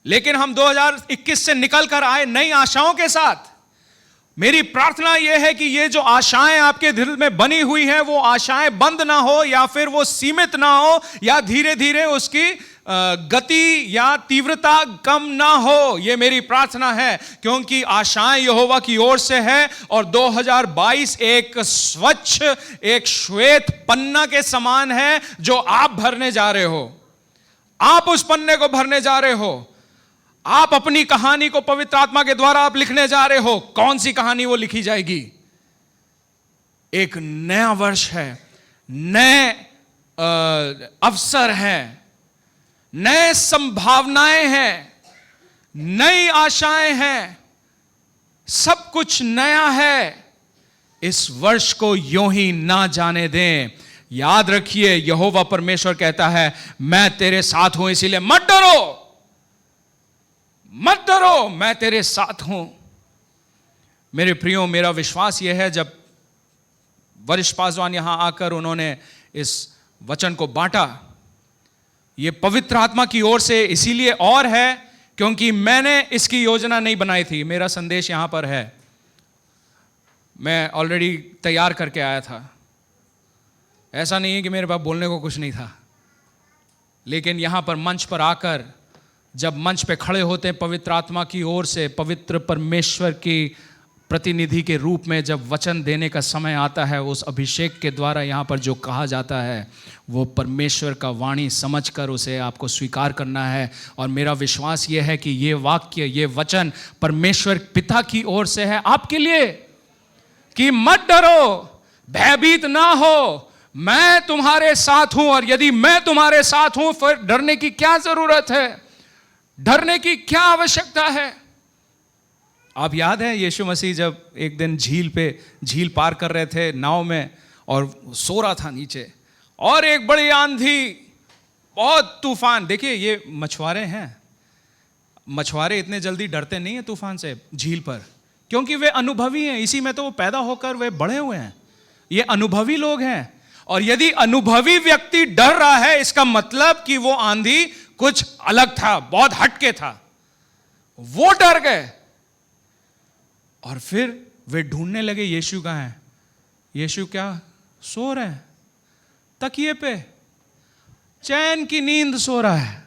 लेकिन हम 2021 से निकल कर आए नई आशाओं के साथ। मेरी प्रार्थना यह है कि ये जो आशाएं आपके दिल में बनी हुई हैं, वो आशाएं बंद ना हो, या फिर वो सीमित ना हो, या धीरे धीरे उसकी गति या तीव्रता कम ना हो। ये मेरी प्रार्थना है, क्योंकि आशाएं यहोवा की ओर से है। और 2022 एक स्वच्छ, एक श्वेत पन्ना के समान है जो आप भरने जा रहे हो। आप उस पन्ने को भरने जा रहे हो। आप अपनी कहानी को पवित्र आत्मा के द्वारा आप लिखने जा रहे हो। कौन सी कहानी वो लिखी जाएगी? एक नया वर्ष है, नए अवसर हैं, नए संभावनाएं हैं, नई आशाएं हैं, सब कुछ नया है। इस वर्ष को यूं ही ना जाने दें। याद रखिए, यहोवा परमेश्वर कहता है मैं तेरे साथ हूं, इसीलिए मत डरो, मत डरो, मैं तेरे साथ हूं। मेरे प्रियो, मेरा विश्वास यह है, जब वरिष्ठ पासवान यहां आकर उन्होंने इस वचन को बांटा, ये पवित्र आत्मा की ओर से इसीलिए और है क्योंकि मैंने इसकी योजना नहीं बनाई थी। मेरा संदेश यहां पर है, मैं ऑलरेडी तैयार करके आया था। ऐसा नहीं है कि मेरे पास बोलने को कुछ नहीं था, लेकिन यहां पर मंच पर आकर जब मंच पे खड़े होते हैं पवित्र आत्मा की ओर से, पवित्र परमेश्वर की प्रतिनिधि के रूप में जब वचन देने का समय आता है, उस अभिषेक के द्वारा यहाँ पर जो कहा जाता है वो परमेश्वर का वाणी समझकर उसे आपको स्वीकार करना है। और मेरा विश्वास ये है कि ये वाक्य, ये वचन परमेश्वर पिता की ओर से है आपके लिए, कि मत डरो, भयभीत ना हो, मैं तुम्हारे साथ हूं। और यदि मैं तुम्हारे साथ हूं फिर डरने की क्या जरूरत है, डरने की क्या आवश्यकता है। आप याद है यीशु मसीह जब एक दिन झील पार कर रहे थे नाव में, और सो रहा था नीचे, और एक बड़ी आंधी, बहुत तूफान। देखिए ये मछुआरे हैं, मछुआरे इतने जल्दी डरते नहीं हैं तूफान से झील पर, क्योंकि वे अनुभवी हैं। इसी में तो वो पैदा होकर वे बड़े हुए हैं, ये अनुभवी लोग हैं। और यदि अनुभवी व्यक्ति डर रहा है, इसका मतलब कि वो आंधी कुछ अलग था, बहुत हटके था। वो डर गए और फिर वे ढूंढने लगे यीशु कहाँ है। यीशु क्या सो रहे हैं तकिए पे, चैन की नींद सो रहा है।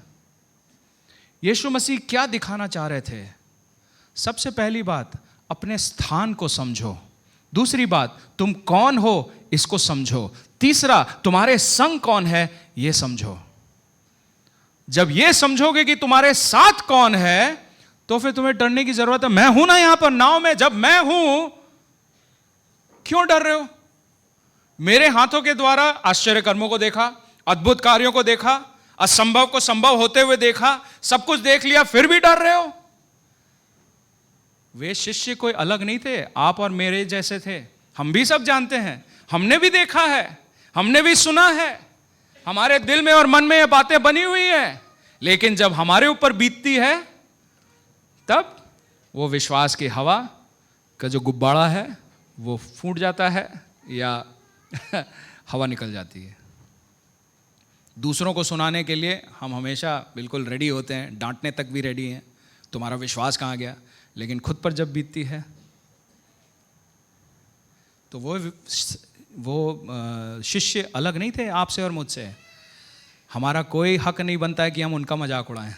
यीशु मसीह क्या दिखाना चाह रहे थे? सबसे पहली बात, अपने स्थान को समझो। दूसरी बात, तुम कौन हो इसको समझो। तीसरा, तुम्हारे संग कौन है ये समझो। जब ये समझोगे कि तुम्हारे साथ कौन है, तो फिर तुम्हें डरने की जरूरत है। मैं हूं ना यहां पर नाव में, जब मैं हूं क्यों डर रहे हो? मेरे हाथों के द्वारा आश्चर्य कर्मों को देखा, अद्भुत कार्यों को देखा, असंभव को संभव होते हुए देखा, सब कुछ देख लिया, फिर भी डर रहे हो। वे शिष्य कोई अलग नहीं थे, आप और मेरे जैसे थे। हम भी सब जानते हैं, हमने भी देखा है, हमने भी सुना है, हमारे दिल में और मन में ये बातें बनी हुई हैं। लेकिन जब हमारे ऊपर बीतती है, तब वो विश्वास की हवा का जो गुब्बारा है वो फूट जाता है या हवा निकल जाती है। दूसरों को सुनाने के लिए हम हमेशा बिल्कुल रेडी होते हैं, डांटने तक भी रेडी हैं, तुम्हारा विश्वास कहाँ गया। लेकिन खुद पर जब बीतती है तो वो शिष्य अलग नहीं थे आपसे और मुझसे। हमारा कोई हक नहीं बनता है कि हम उनका मजाक उड़ाएं,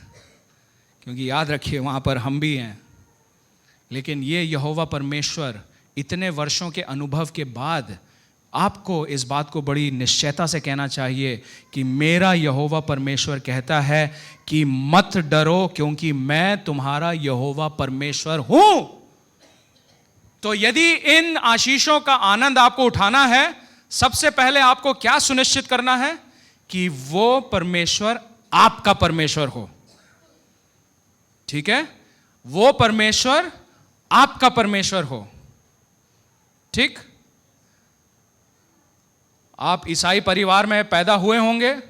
क्योंकि याद रखिए वहाँ पर हम भी हैं। लेकिन ये यहोवा परमेश्वर इतने वर्षों के अनुभव के बाद आपको इस बात को बड़ी निश्चयता से कहना चाहिए कि मेरा यहोवा परमेश्वर कहता है कि मत डरो, क्योंकि मैं तुम्हारा यहोवा परमेश्वर हूं। तो यदि इन आशीषों का आनंद आपको उठाना है, सबसे पहले आपको क्या सुनिश्चित करना है? कि वो परमेश्वर आपका परमेश्वर हो। ठीक है, वो परमेश्वर आपका परमेश्वर हो। ठीक, आप ईसाई परिवार में पैदा हुए होंगे,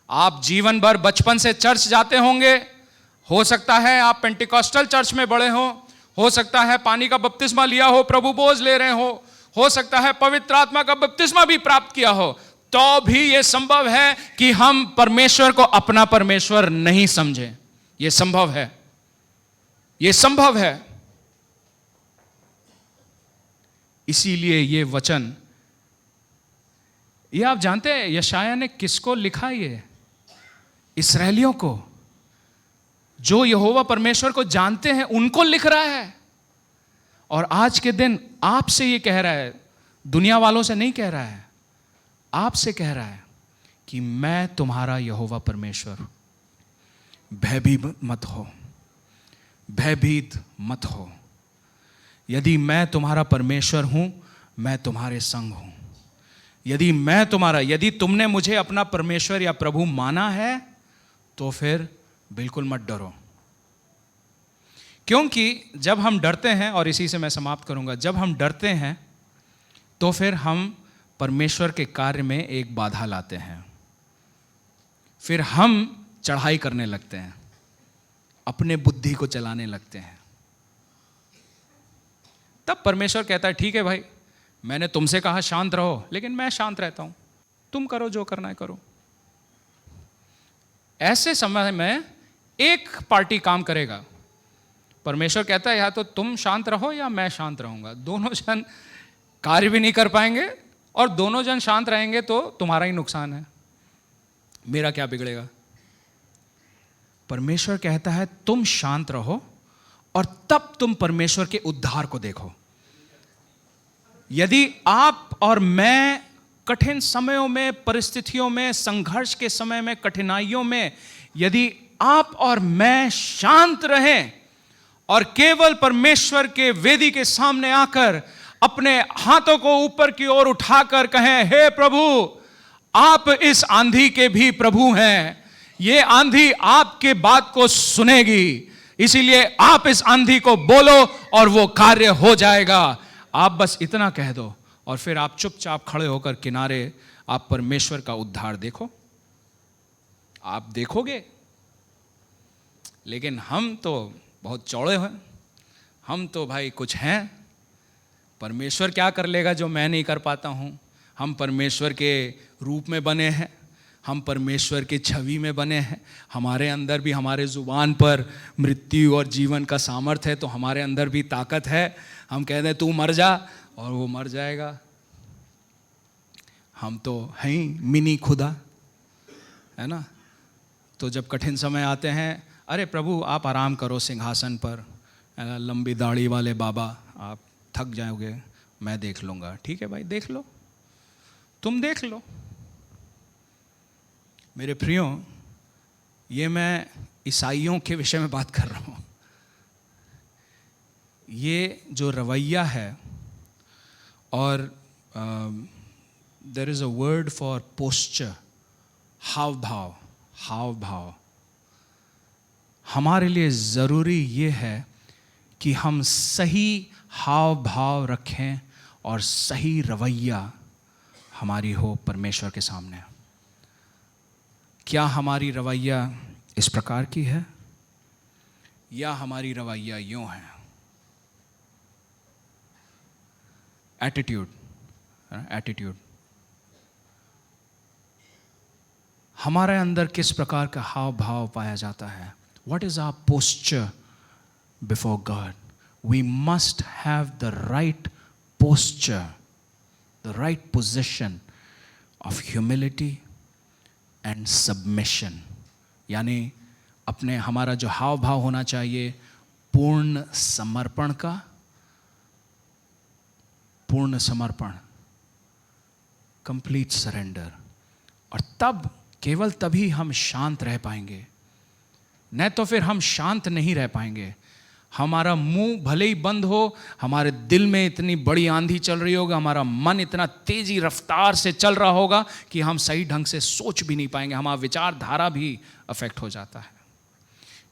आप जीवन भर बचपन से चर्च जाते होंगे, हो सकता है आप पेंटिकॉस्टल चर्च में बड़े हो सकता है पानी का बपतिस्मा लिया हो, प्रभु बोझ ले रहे हो सकता है पवित्र आत्मा का बपतिस्मा भी प्राप्त किया हो, तो भी यह संभव है कि हम परमेश्वर को अपना परमेश्वर नहीं समझें। यह संभव है, यह संभव है। इसीलिए ये वचन, ये आप जानते हैं यशायाह ने किसको लिखा? ये इस्राएलियों को, जो यहोवा परमेश्वर को जानते हैं उनको लिख रहा है। और आज के दिन आपसे ये कह रहा है, दुनिया वालों से नहीं कह रहा है, आपसे कह रहा है कि मैं तुम्हारा यहोवा परमेश्वर हूं। भयभीत मत हो, भयभीत मत हो। यदि मैं तुम्हारा परमेश्वर हूं, मैं तुम्हारे संग हूं। यदि तुमने मुझे अपना परमेश्वर या प्रभु माना है, तो फिर बिल्कुल मत डरो। क्योंकि जब हम डरते हैं, और इसी से मैं समाप्त करूंगा, जब हम डरते हैं तो फिर हम परमेश्वर के कार्य में एक बाधा लाते हैं। फिर हम चढ़ाई करने लगते हैं, अपने बुद्धि को चलाने लगते हैं। तब परमेश्वर कहता है ठीक है भाई, मैंने तुमसे कहा शांत रहो, लेकिन मैं शांत रहता हूं, तुम करो जो करना है करो। ऐसे समय में एक पार्टी काम करेगा। परमेश्वर कहता है या तो तुम शांत रहो या मैं शांत रहूंगा। दोनों जन कार्य भी नहीं कर पाएंगे, और दोनों जन शांत रहेंगे तो तुम्हारा ही नुकसान है, मेरा क्या बिगड़ेगा। परमेश्वर कहता है तुम शांत रहो, और तब तुम परमेश्वर के उद्धार को देखो। यदि आप और मैं कठिन समयों में, परिस्थितियों में, संघर्ष के समय में, कठिनाइयों में, यदि आप और मैं शांत रहें और केवल परमेश्वर के वेदी के सामने आकर अपने हाथों को ऊपर की ओर उठाकर कहें, हे प्रभु, आप इस आंधी के भी प्रभु हैं, ये आंधी आपके बात को सुनेगी, इसीलिए आप इस आंधी को बोलो और वो कार्य हो जाएगा। आप बस इतना कह दो और फिर आप चुपचाप खड़े होकर किनारे आप परमेश्वर का उद्धार देखो, आप देखोगे। लेकिन हम तो बहुत चौड़े हैं, हम तो भाई कुछ हैं, परमेश्वर क्या कर लेगा जो मैं नहीं कर पाता हूं। हम परमेश्वर के रूप में बने हैं, हम परमेश्वर की छवि में बने हैं, हमारे अंदर भी, हमारे जुबान पर मृत्यु और जीवन का सामर्थ्य है, तो हमारे अंदर भी ताकत है। हम कह दें तू मर जा और वो मर जाएगा। हम तो हैं ही मिनी खुदा, है ना। तो जब कठिन समय आते हैं, अरे प्रभु आप आराम करो सिंहासन पर, लंबी दाढ़ी वाले बाबा, आप थक जाओगे, मैं देख लूँगा। ठीक है भाई, देख लो, तुम देख लो। मेरे प्रियो, ये मैं ईसाइयों के विषय में बात कर रहा हूँ। ये जो रवैया है, और there is a word for posture, हाव भाव, हाव भाव। हमारे लिए ज़रूरी ये है कि हम सही हाव भाव रखें और सही रवैया हमारी हो परमेश्वर के सामने। क्या हमारी रवैया इस प्रकार की है या हमारी रवैया यूं है? Attitude, attitude. हमारे अंदर किस प्रकार का हाव भाव पाया जाता है? What is our posture before God? We must have the right posture, the right position of humility and submission. यानी अपने, हमारा जो हाव भाव होना चाहिए पूर्ण समर्पण का, पूर्ण समर्पण, कंप्लीट सरेंडर। और तब, केवल तभी हम शांत रह पाएंगे, नहीं तो फिर हम शांत नहीं रह पाएंगे। हमारा मुंह भले ही बंद हो, हमारे दिल में इतनी बड़ी आंधी चल रही होगी, हमारा मन इतना तेजी रफ्तार से चल रहा होगा कि हम सही ढंग से सोच भी नहीं पाएंगे, हमारा विचारधारा भी अफेक्ट हो जाता है।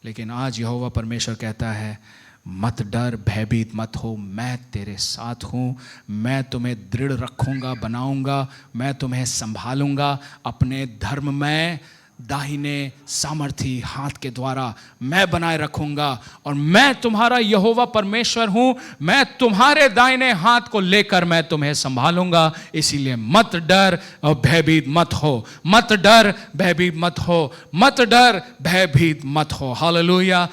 लेकिन आज यहोवा परमेश्वर कहता है, मत डर, भयभीत मत हो, मैं तेरे साथ हूँ, मैं तुम्हें दृढ़ रखूँगा, बनाऊँगा, मैं तुम्हें संभालूँगा अपने धर्म में, दाहिने सामर्थी हाथ के द्वारा मैं बनाए रखूंगा। और मैं तुम्हारा यहोवा परमेश्वर हूं, मैं तुम्हारे दाहिने हाथ को लेकर मैं तुम्हें संभालूंगा। इसीलिए मत डर और भयभीत मत हो, मत डर, भयभीत मत हो, मत डर, भयभीत मत हो। हालेलुया।